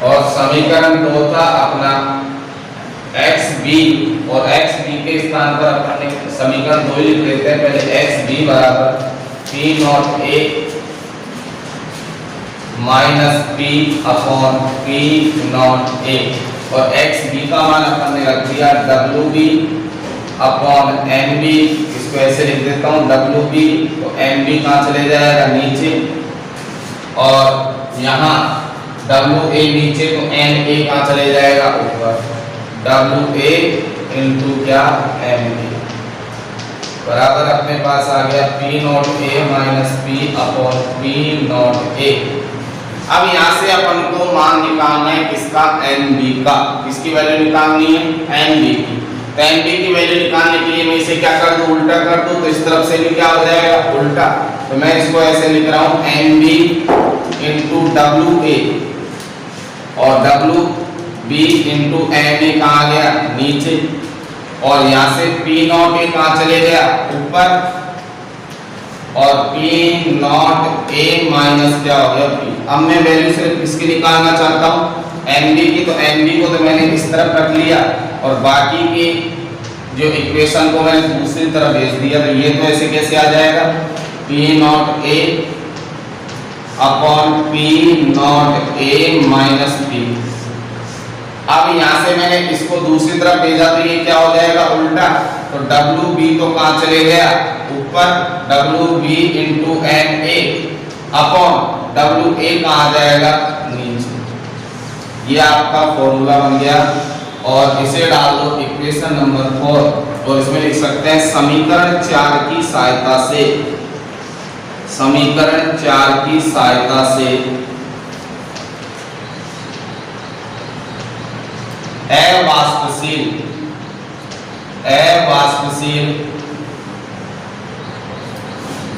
[SPEAKER 1] और समीकरण 2 था अपना xb और xb के स्थान पर अपन समीकरण 2 लिख लेते हैं। पहले xb बराबर p nought a minus p upon p nought a और xb का मान अपन ने रख दिया wb अपॉन nb। इसको ऐसे लिख देता हूँ wb, तो nb कहाँ चले जाएगा नीचे और यहाँ wa नीचे, तो na कहाँ चले जाएगा ऊपर, wa इंटू क्या mb बराबर अपने पास आ गया p nought a minus p upon p nought a। अब यहाँ से अपन को मान निकालना है किसका, nb का। किसकी वैल्यू निकालनी है, nb की। तो nb की वैल्यू निकालने के लिए मैं इसे क्या कर दूं, उल्टा कर दूं। तो इस तरफ से भी क्या हो जाएगा, उल्टा। तो मैं इसको ऐसे लिख रहा हूँ nb इंटू wa और wb इंटू na कहाँ गया नीचे और यहाँ से p नॉट a कहाँ चले गया ऊपर और p नॉट a माइनस क्या हो गया p। अब मैं वैल्यू सिर्फ इसकी निकालना चाहता हूँ nb की। तो nb को तो मैंने इस तरफ रख लिया और बाकी की जो इक्वेशन को मैंने दूसरी तरफ भेज दिया। तो ये तो ऐसे कैसे आ जाएगा, p nought a upon p nought a minus p। अब यहाँ से मैंने इसको दूसरी तरफ भेजा तो ये क्या हो जाएगा उल्टा। तो wb तो कहाँ चले गया ऊपर, wb into na upon wa कहाँ जाएगा नीचे। ये आपका फॉर्मूला बन गया और इसे डाल दो इक्वेशन नंबर 4 और इसमें लिख सकते हैं समीकरण 4 की सहायता से, समीकरण 4 की सहायता से अवाष्पशील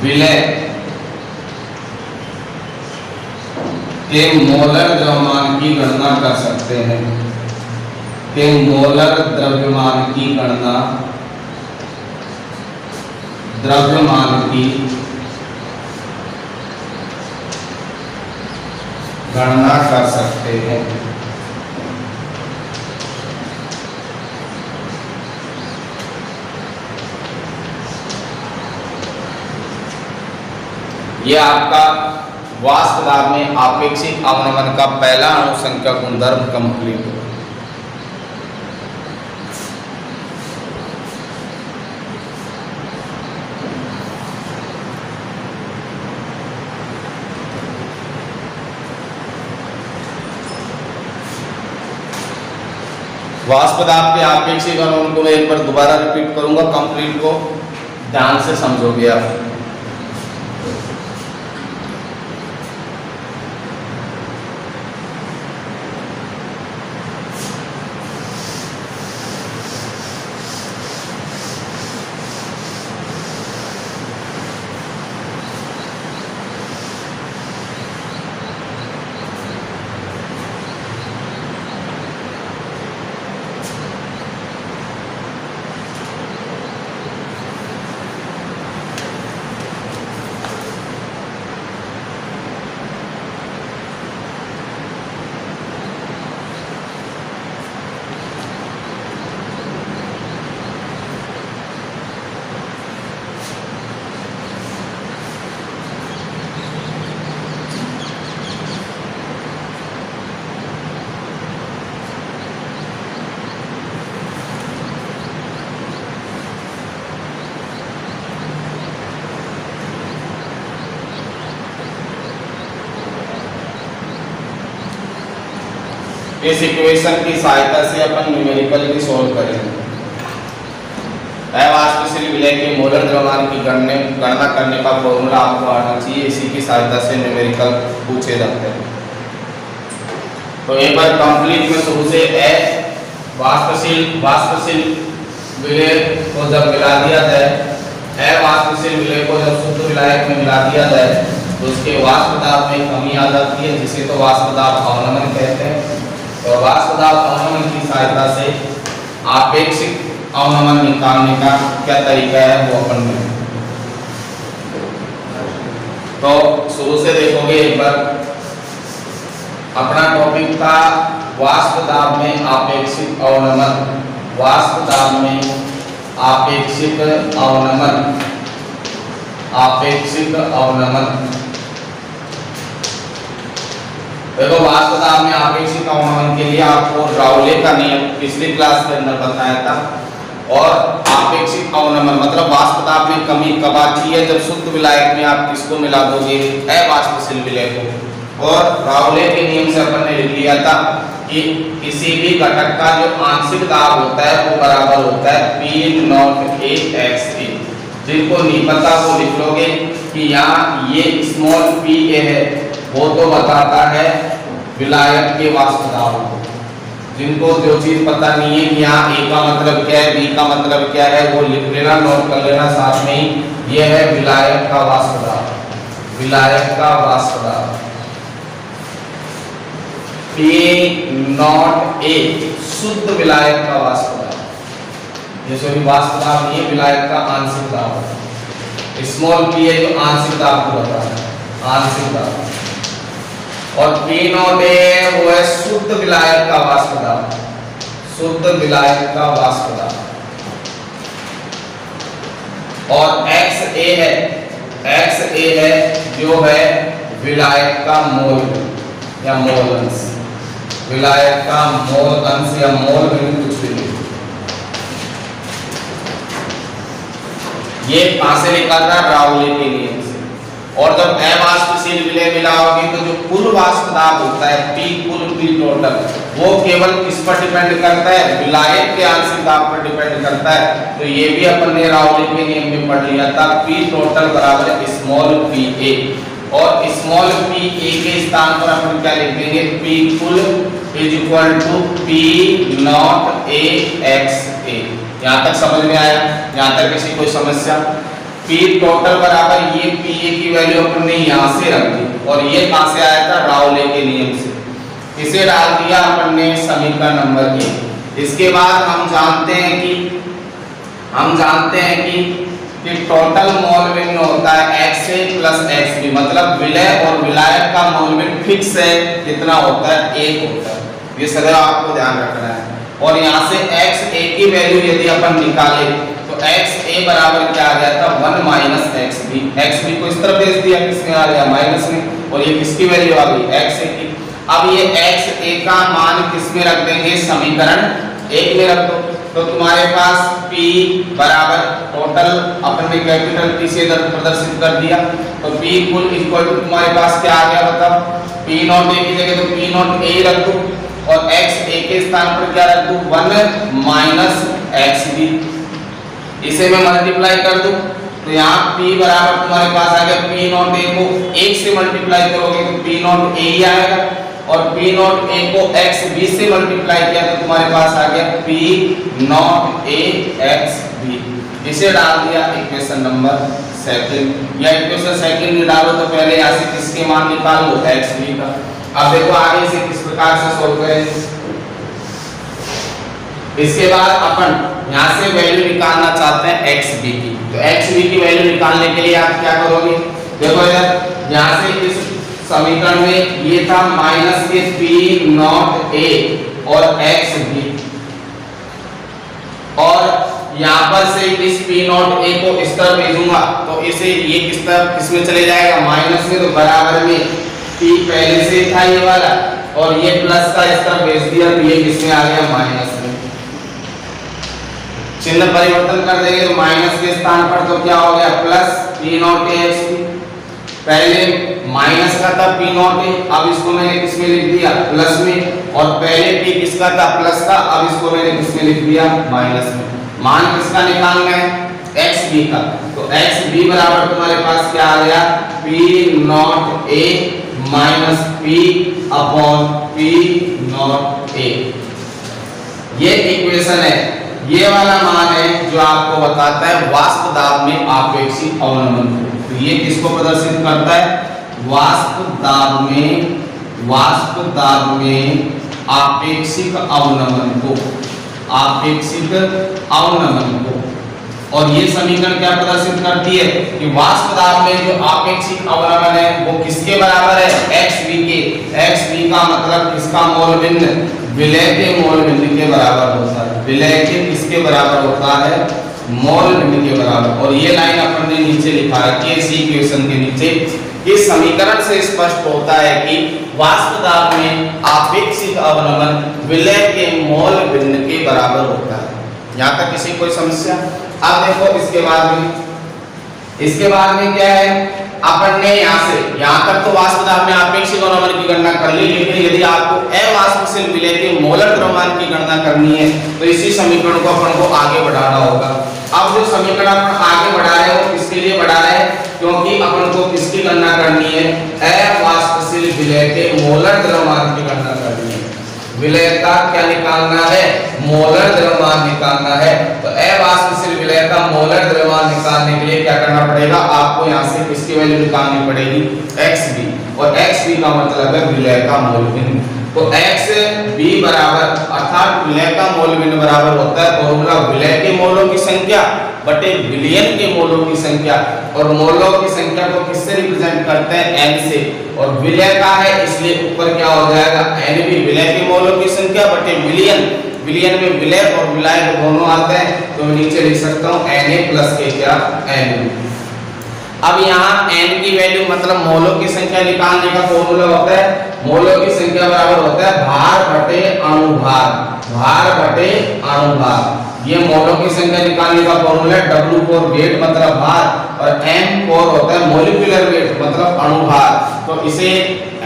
[SPEAKER 1] विलय के मोलर द्रव्यमान की गणना कर सकते हैं, के मोलर द्रव्यमान की गणना, द्रव्यमान की गणना कर सकते हैं। ये आपका वाष्प दाब में आपेक्षिक अवनमन का पहला अणुसंख्या गुणधर्म कंप्लीट हो। वाष्प दाब के आपेक्षिक अवनमन को मैं एक बार दोबारा रिपीट करूंगा, कंप्लीट को ध्यान से समझोगे आप। इस इक्वेशन की सहायता से अपन न्यूमेरिकल भी सॉल्व करेंगे। अवाष्पशील विलय के मोलर द्रव्यमान की गणना करने का फॉर्मूला आपको आना चाहिए, इसी की सहायता से न्यूमेरिकल पूछे जाते हैं। तो एक बार कंप्लीट में शुरू से वाष्पशील विलय को जब मिला दिया जाए, अवाष्पशील विलय को जब शुद्ध विलायक में मिला दिया जाए तो उसके वाष्प दाब में कमी आ जाती है, जिसे तो वाष्प दाब अवनमन कहते हैं। और वाष्प दाब अवनमन की सहायता से आपेक्षिक अवनमन निकालने का क्या तरीका है वो अपन में। तो शुरू से देखोगे एक बार, अपना टॉपिक था वाष्प दाब में आपेक्षिक अवनमन। वाष्प दाब में आपेक्षिक अवनमन, आपेक्षिक अवनमन। देखो वाष्प दाब में आपेक्षिक अवनमन के लिए आपको राउले का नियम पिछली क्लास के अंदर बताया था। और आपेक्षिक अवनमन मतलब वाष्प दाब में कमी कब आती है, जब शुद्ध विलायक में आप किसको मिला दोगे, अवाष्पशील विलय को। और राउले के नियम से अपन ने लिख लिया था कि किसी भी घटक का जो आंशिक दाब होता है वो बराबर होता है P nought A x A। जिनको नहीं पता वो लिख लोगे कि यहाँ ये स्मॉल p a है, वो तो बताता है विलायक के वाष्प दाब को। जिनको जो चीज पता नहीं है कि यहाँ A का मतलब क्या है, B का मतलब क्या है, वो लिख लेना, नोट कर लेना साथ में ही। ये है विलायक का वाष्प दाब, विलायक का वाष्प दाब P नॉट A, शुद्ध विलायक का वाष्प दाब। जैसे भी वाष्प दाब नहीं है, विलायक का आंशिक दाब। स्मॉल p है जो आंशिक दाब को बताता है, आंशिक दाब। और P नॉट A वो है शुद्ध विलायक का वाष्प दाब, शुद्ध विलायक का वाष्प दाब। और XA है, XA है जो है विलायक का मोल या मोल अंश, विलायक का मोल अंश या मोल बिंदु कुछ भी नहीं। ये कहां से निकालना, राउले के नियम से। और जब अवाष्पशील विलय मिला होगी तो जो कुल वाष्प दाब होता है P कुल P टोटल, वो केवल किस पर डिपेंड करता है, विलायक के आंशिक दाब पर डिपेंड करता है। तो ये भी अपन ने राउले के नियम में पढ़ लिया था, P टोटल बराबर स्मॉल pa। और स्मॉल pa के स्थान पर अपन क्या लिख देंगे, P कुल is equal to P nought A x A। यहाँ तक समझ में आया? यहाँ तक किसी कोई समस्या? P टोटल बराबर ये Pa की वैल्यू अपन ने यहाँ से रख दी, और ये कहाँ से आया था, राउले के नियम से। इसे डाल दिया अपन ने समीकरण नंबर 1। इसके बाद हम जानते हैं कि कि टोटल मोल भिन्न होता है XA प्लस XB, मतलब विलय और विलायक का मोल भिन्न फिक्स है, कितना होता है 1 होता है। ये सदैव आपको ध्यान रखना है। और यहाँ से XA की वैल्यू यदि अपन निकाले तो XA बराबर क्या आ गया था 1 माइनस XB। XB को इस तरफ भेज दिया, किसमें आ गया माइनस में, और ये किसकी वैल्यू आ गई XA की। अब ये XA का मान किसमें रख देंगे, समीकरण 1 में रख दो। तो तुम्हारे पास P बराबर टोटल अपन ने कैपिटल P से इधर प्रदर्शित कर दिया, तो P कुल इक्वल टू तुम्हारे पास क्या आ गया, बताओ P नॉट A की जगह तो P नॉट A रख दो और XA के स्थान पर क्या रख दूं 1 माइनस XB। इसे मैं मल्टीप्लाई कर दूं तो यहाँ P बराबर तुम्हारे पास आ गया P नॉट A को 1 से मल्टीप्लाई करोगे तो P नॉट A ही आएगा, और P नॉट A को XB से मल्टीप्लाई किया तो तुम्हारे पास आ गया P नॉट A XB। इसे डाल दिया इक्वेशन नंबर 2, या इक्वेशन 2 में डालो तो पहले यहाँ से किसके मान निकाल लो XB का। अब देखो आगे से किस प्रकार से सोल्व करें। इसके बाद अपन यहाँ से वैल्यू निकालना चाहते हैं XB की, तो XB की वैल्यू निकालने के लिए आप क्या करोगे, देखो यार यहाँ से इस समीकरण में ये था माइनस के P नॉट A और XB, और यहाँ पर से इस P नॉट A को इस तरफ भेजूंगा तो इसे ये किस तरफ किसमें चले जाएगा माइनस में, तो बराबर में P पहले से था ये वाला और ये प्लस का इस तरफ भेज दिया तो ये किसमें आ गया माइनस में। चिन्ह परिवर्तन कर देंगे तो माइनस के स्थान पर तो क्या हो गया plus P nought A XB। पहले माइनस का था P नॉट A, अब इसको मैंने किसमें लिख दिया प्लस में, और पहले P किसका था प्लस का, अब इसको मैंने किसमें लिख दिया माइनस में। मान किसका निकालना है XB का, तो XB बराबर तुम्हारे पास क्या आ गया P nought A minus P upon P nought A। ये इक्वेशन है, ये वाला मान है जो आपको बताता है वाष्प दाब में आपेक्षिक अवनमन को। तो ये किसको प्रदर्शित करता है, वाष्प दाब में आपेक्षिक अवनमन को, आपेक्षिक अवनमन को। और ये समीकरण क्या प्रदर्शित करती है कि वाष्प दाब में जो आपेक्षिक अवनमन है वो किसके बराबर है XB के। XB का मतलब किसका मोल भिन्न, विलय के मोल भिन्न के बराबर होता है, विलय के किसके बराबर होता है मोल भिन्न के बराबर। और ये लाइन अपन ने नीचे लिखा रखी है इसी इक्वेशन के नीचे। इस समीकरण से स्पष्ट होता है कि वाष्प दाब में आपेक्षिक अवनमन विलय के मोल भिन्न के बराबर होता है। यहाँ तक किसी कोई समस्या। अब देखो इसके बाद में क्या है, अपन ने यहाँ तक तो वाष्प दाब में आपेक्षिक अवनमन की गणना कर ली, लेकिन यदि आपको अवाष्पशील विलय के मोलक द्रव्यमान की गणना करनी है तो इसी समीकरण को अपन को आगे बढ़ाना होगा। अब जो समीकरण अपन आगे बढ़ा रहे हैं वो किसके लिए बढ़ा रहे हैं, क्योंकि अपन को किसकी गणना करनी है अवाष्पशील विलय के मोलक द्रव्यमान की गणना करनी है। विलय का क्या निकालना है, मोलर द्रव्यमान निकालना है। तो अवाष्पशील विलय का मोलर द्रव्यमान निकालने के लिए क्या करना पड़ेगा, आपको यहाँ से किसकी वैल्यू निकालनी पड़ेगी XB, और XB का मतलब है विलय का मोल भिन्न। तो XB बराबर अर्थात विलय का मोल भिन्न बराबर होता है फॉर्मूला विलय के मोलों की संख्या बटे विलयन के मोलों की संख्या, और मोलों की संख्या को किससे रिप्रेजेंट करते हैं N से, और विलय का है इसलिए ऊपर क्या हो जाएगा NB, विलय के मोलों की संख्या बटे विलयन। विलयन में विलय और विलायक दोनों आते हैं तो मैं नीचे लिख सकता हूँ Na प्लस के क्या NB। अब यहाँ n की वैल्यू मतलब मोलों की संख्या निकालने का फॉर्मूला होता है, मोलों की संख्या बराबर होता है भार बटे अणुभार, भार बटे अणुभार। ये मोलों की संख्या निकालने का फॉर्मूला है। W4 वेट मतलब भार, और M4 होता है मॉलिक्यूलर वेट मतलब अणुभार। तो इसे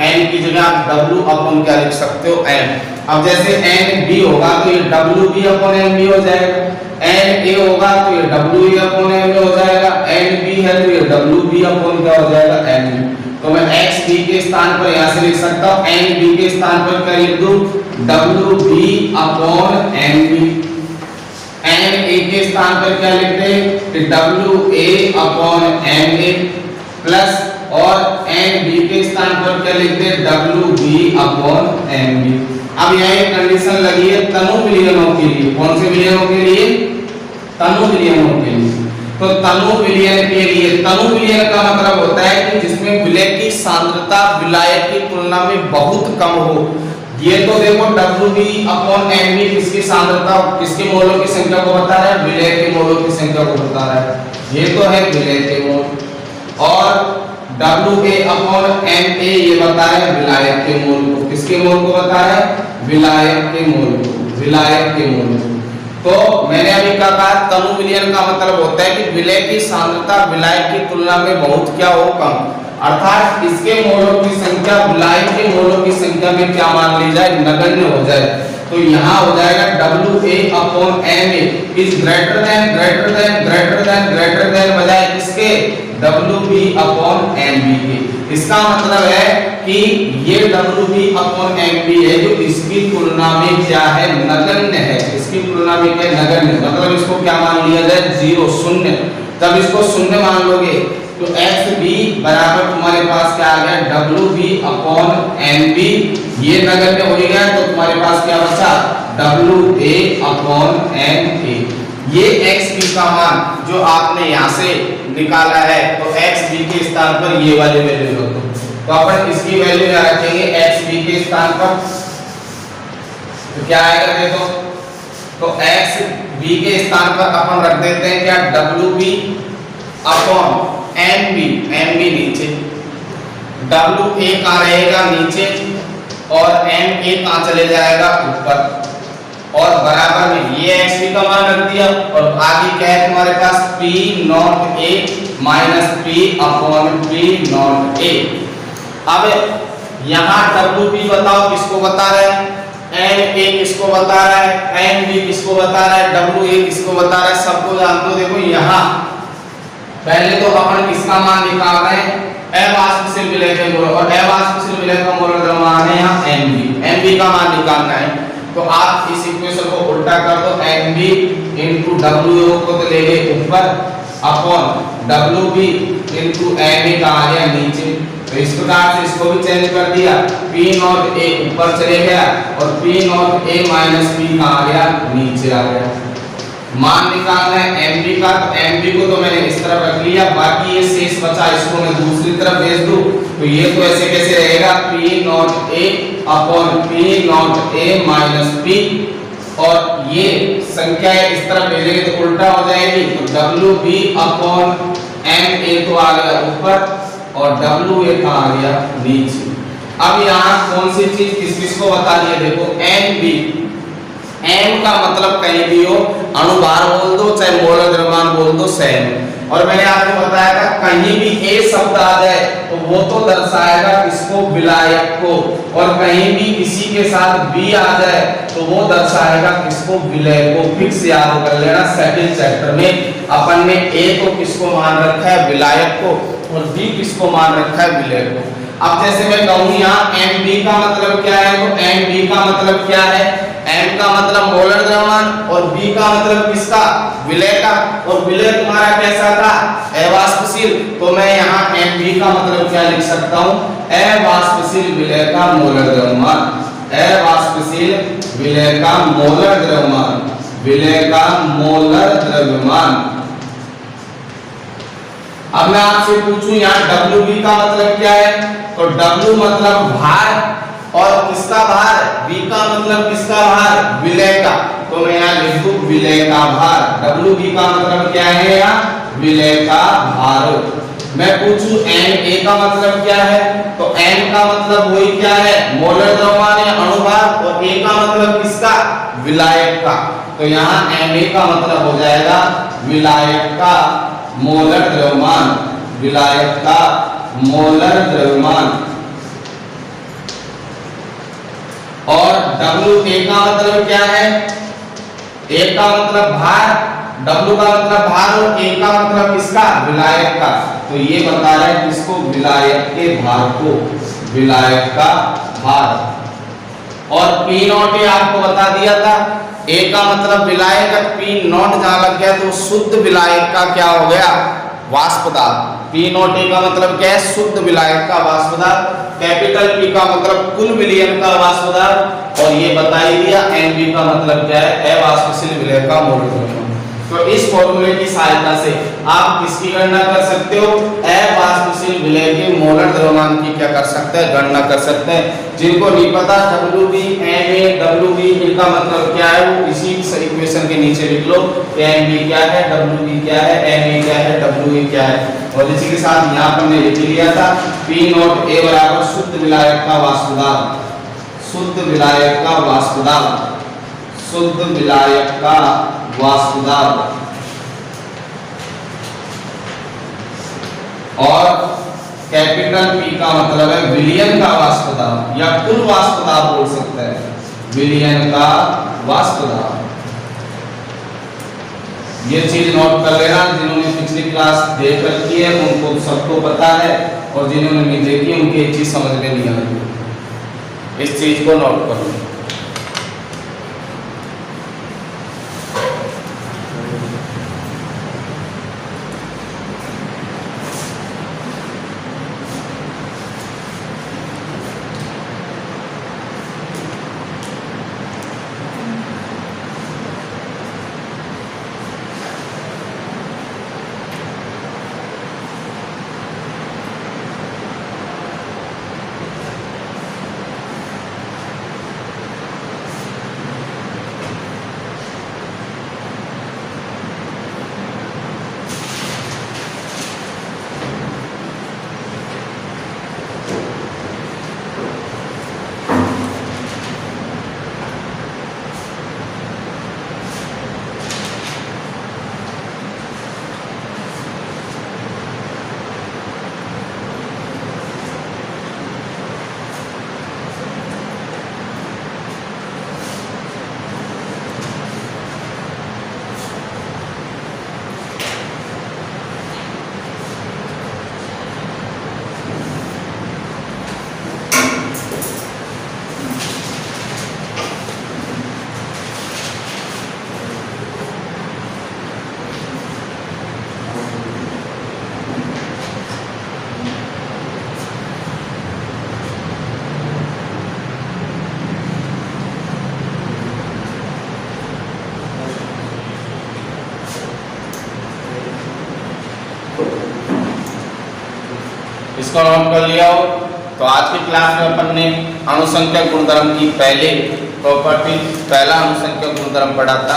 [SPEAKER 1] n की जगह आप W अपॉन क्या लिख सकते हो M। अब जैसे NB होगा तो ये WB अपॉन MB हो जाएगा, NA होगा तो ये WA अपॉन MA हो जाएगा, NB है तो ये WB अपॉन क्या हो जाएगा NB। तो मैं XB के स्थान पर यहाँ से लिख सकता हूँ NB के स्थान पर क्या लिख दूँ WB अपॉन MB। NA के स्थान पर क्या लिखते हैं WA अपॉन MA प्लस, और NB के स्थान पर क्या लिखते हैं WB अपॉन MB। अब यहाँ एक कंडीशन लगी है तनु विलयनों के लिए, कौन से विलयनों के लिए, तनु विलयनों के लिए। तो तनु विलयन के लिए, तनु विलयन का मतलब होता है कि जिसमें विलय की सांद्रता विलायक की तुलना में बहुत कम हो। ये तो देखो WB/MB किसकी सांद्रता, किसके मोलों की संख्या को बता रहा है, विलय के मोलों की संख्या को बता रहा है, ये तो है विलय के मोल। और WA/MA ये बता रहा है विलायक के मोल को, किसके मोल को बता रहा है, विलायक के मोल को, विलायक के मोल को। तो मैंने अभी कहा तनु विलयन का मतलब होता है कि विलय की सांद्रता विलायक की तुलना में बहुत क्या हो, कम, अर्थात इसके मोलों की संख्या विलायक के मोलों की संख्या में क्या मान ली जाए, नगण्य हो जाए। तो यहाँ हो जाएगा WA/MA इज ग्रेटर देन बजाय किसके, WB/MB के। इसका मतलब है कि ये WB/MB है जो इसकी तुलना में क्या है, नगण्य है, इसकी तुलना में क्या नगण्य, मतलब इसको क्या मान लिया जाए, 0 शून्य। तब इसको शून्य मान लोगे तो XB बराबर तुम्हारे पास क्या आ गया, WB/MB, ये नगण्य हो गया तो तुम्हारे पास क्या बचा, WA/MA। ये XB का मान जो आपने यहाँ से निकाला है, तो XB के स्थान पर ये वाली वैल्यू रख दो। तो अपन इसकी वैल्यू यहाँ रखेंगे XB के स्थान पर, तो क्या आएगा देखो, तो XB के स्थान पर अपन रख देते हैं क्या, WB/MB, MB नीचे, WA कहाँ रहेगा नीचे, और MA कहाँ चले जाएगा ऊपर, और बराबर में ये XB का मान रख दिया, और आगे क्या है तुम्हारे पास, P0A माइनस P/P0A। अब यहाँ WB बताओ किसको बता रहा है, MA किसको बता रहा है, MB किसको बता रहा है, WA किसको बता रहा है, सबको जानते हो। देखो यहाँ पहले तो अपन किसका मान निकाल रहे हैं, अवाष्पशील विलय के मोल, और अवाष्पशील विलय का मोल द्रव्यमान है यहाँ MB का मान निकालना है। तो आप इस इक्वेशन को उल्टा कर दो, MB into WA को तो ले गए ऊपर, अपॉन WB into MA का आ गया नीचे। तो इस प्रकार से इसको भी चेंज कर दिया, P0A ऊपर चले गया और P0A माइनस P का आ गया नीचे आ गया। मान निकालना है MB का, तो MB को तो मैंने इस तरफ रख लिया, बाकी ये शेष बचा इसको मैं दूसरी तरफ भेज दूं, तो ये तो ऐसे कैसे रहेगा, P0A upon P0A minus P, और ये संख्या इस तरफ भेजेंगे तो उल्टा हो जाएगी, तो WB/MA तो आ गया ऊपर और WA का आ गया नीचे। अब यहाँ कौन सी चीज किस किस को बता दिया, देखो MB, M का मतलब कहीं भी हो, अणुभार बोल दो चाहे मोलर द्रव्यमान बोल दो, सेम। और मैंने आपको बताया था कहीं भी A शब्द आ जाए तो वो तो दर्शाएगा किसको, विलायक को, और कहीं भी इसी के साथ B आ जाए तो वो दर्शाएगा किसको, विलय को। फिक्स याद कर लेना, सेकंड चैप्टर में अपन ने A को किसको मान रखा है, विलायक को, और B किसको मान रखा है, विलय को। अब जैसे मैं कहूँ यहाँ MB का मतलब क्या है, तो MB का मतलब क्या है, M का मतलब मोलर द्रव्यमान और B का मतलब किसका, विलय का, और विलय तुम्हारा कैसा था, अवाष्पशील। तो मैं यहाँ MB का मतलब क्या लिख सकता हूँ, अवाष्पशील विलय का मोलर द्रव्यमान, अवाष्पशील विलय का मोलर द्रव्यमान, विलय का मोलर द्रव्यमान। अब मैं आपसे पूछूं यहाँ WB का मतलब क्या है, तो W मतलब भार, और किसका भार, B का मतलब किसका भार, विलय का। तो मैं यहाँ लिख दूं विलय का भार। WB का मतलब क्या है यहाँ, विलय का भार। मैं पूछूं NA का मतलब क्या है, तो N का मतलब वही क्या है, मोलर द्रव्यमान या अणुभार, और A का मतलब किसका, विलायक का। तो यहाँ NA का मतलब हो जाएगा विलायक का मोलर द्रव्यमान, विलायक का मोलर द्रव्यमान। और WA का मतलब क्या है, A का मतलब भार, W का मतलब भार, और A का मतलब किसका, विलायक का। तो ये बता रहा है किसको, विलायक के भार को, विलायक का भार। और P0A आपको बता दिया था, A का मतलब विलायक, P0 जहां लग गया तो शुद्ध विलायक का क्या हो गया, वाष्प पदार्थ। P0A का मतलब क्या है, शुद्ध विलायक का वाष्प पदार्थ। कैपिटल P का मतलब कुल विलयन का वाष्प पदार्थ, और ये बता ही दिया MB का मतलब क्या है, अवाष्पशील विलय का मोलर द्रव्यमान। तो इस फॉर्मूले की सहायता से आप किसकी गणना कर सकते हो, अवाष्पशील विलय के मोलर द्रव्यमान की क्या कर सकते हैं, गणना कर सकते हैं। जिनको नहीं पता WB, MA, WB इनका मतलब क्या है वो इसी इक्वेशन के नीचे लिख लो। MB क्या है, WB क्या है, MA क्या है, WA क्या है। और इसी के साथ यहाँ पर हमने लिख लिया था P नॉट A बराबर शुद्ध विलायक का वाष्प दाब, शुद्ध विलायक का वाष्प दाब, शुद्ध विलायक का वाष्प दाब, और कैपिटल P का मतलब है विलयन का वाष्प दाब या कुल वाष्प दाब बोल सकते हैं, विलयन का वाष्प दाब। ये चीज नोट कर लेना, जिन्होंने पिछली क्लास देख रखी है उनको सबको पता है, और जिन्होंने नहीं देखी उनकी ये चीज समझ में नहीं आई। इस चीज को नोट कर लो। इसको नोट कर लिया हो। तो आज की क्लास में अपन ने अणुसंख्यक गुणधर्म की पहले प्रॉपर्टी, पहला अणुसंख्यक गुणधर्म पढ़ा था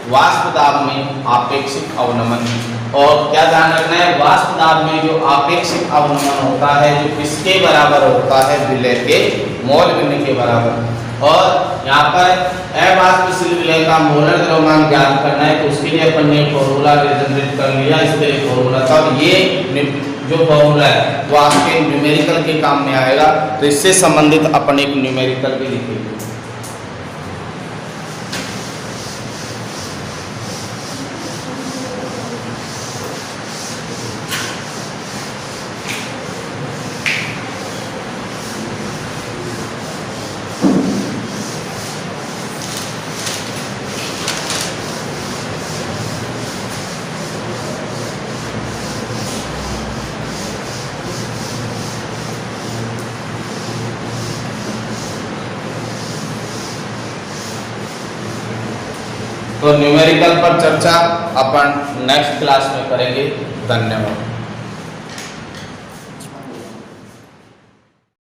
[SPEAKER 1] वाष्प दाब में आपेक्षिक अवनमन। और क्या ध्यान रखना है, वाष्प दाब में जो आपेक्षिक अवनमन होता है जो किसके बराबर होता है, विलय के मोल भिन्न के बराबर। और यहाँ पर अवाष्पशील विलय का मोलर द्रव्यमान ज्ञात करना है, तो उसके लिए अपन ने फॉर्मूला जनरेट कर लिया। इसके लिए फॉर्मूला था, और ये जो फॉर्मूला है वो आपके न्यूमेरिकल के काम में आएगा, तो इससे संबंधित अपन एक न्यूमेरिकल भी लिखेंगे। तो न्यूमेरिकल पर चर्चा अपन नेक्स्ट क्लास में करेंगे। धन्यवाद।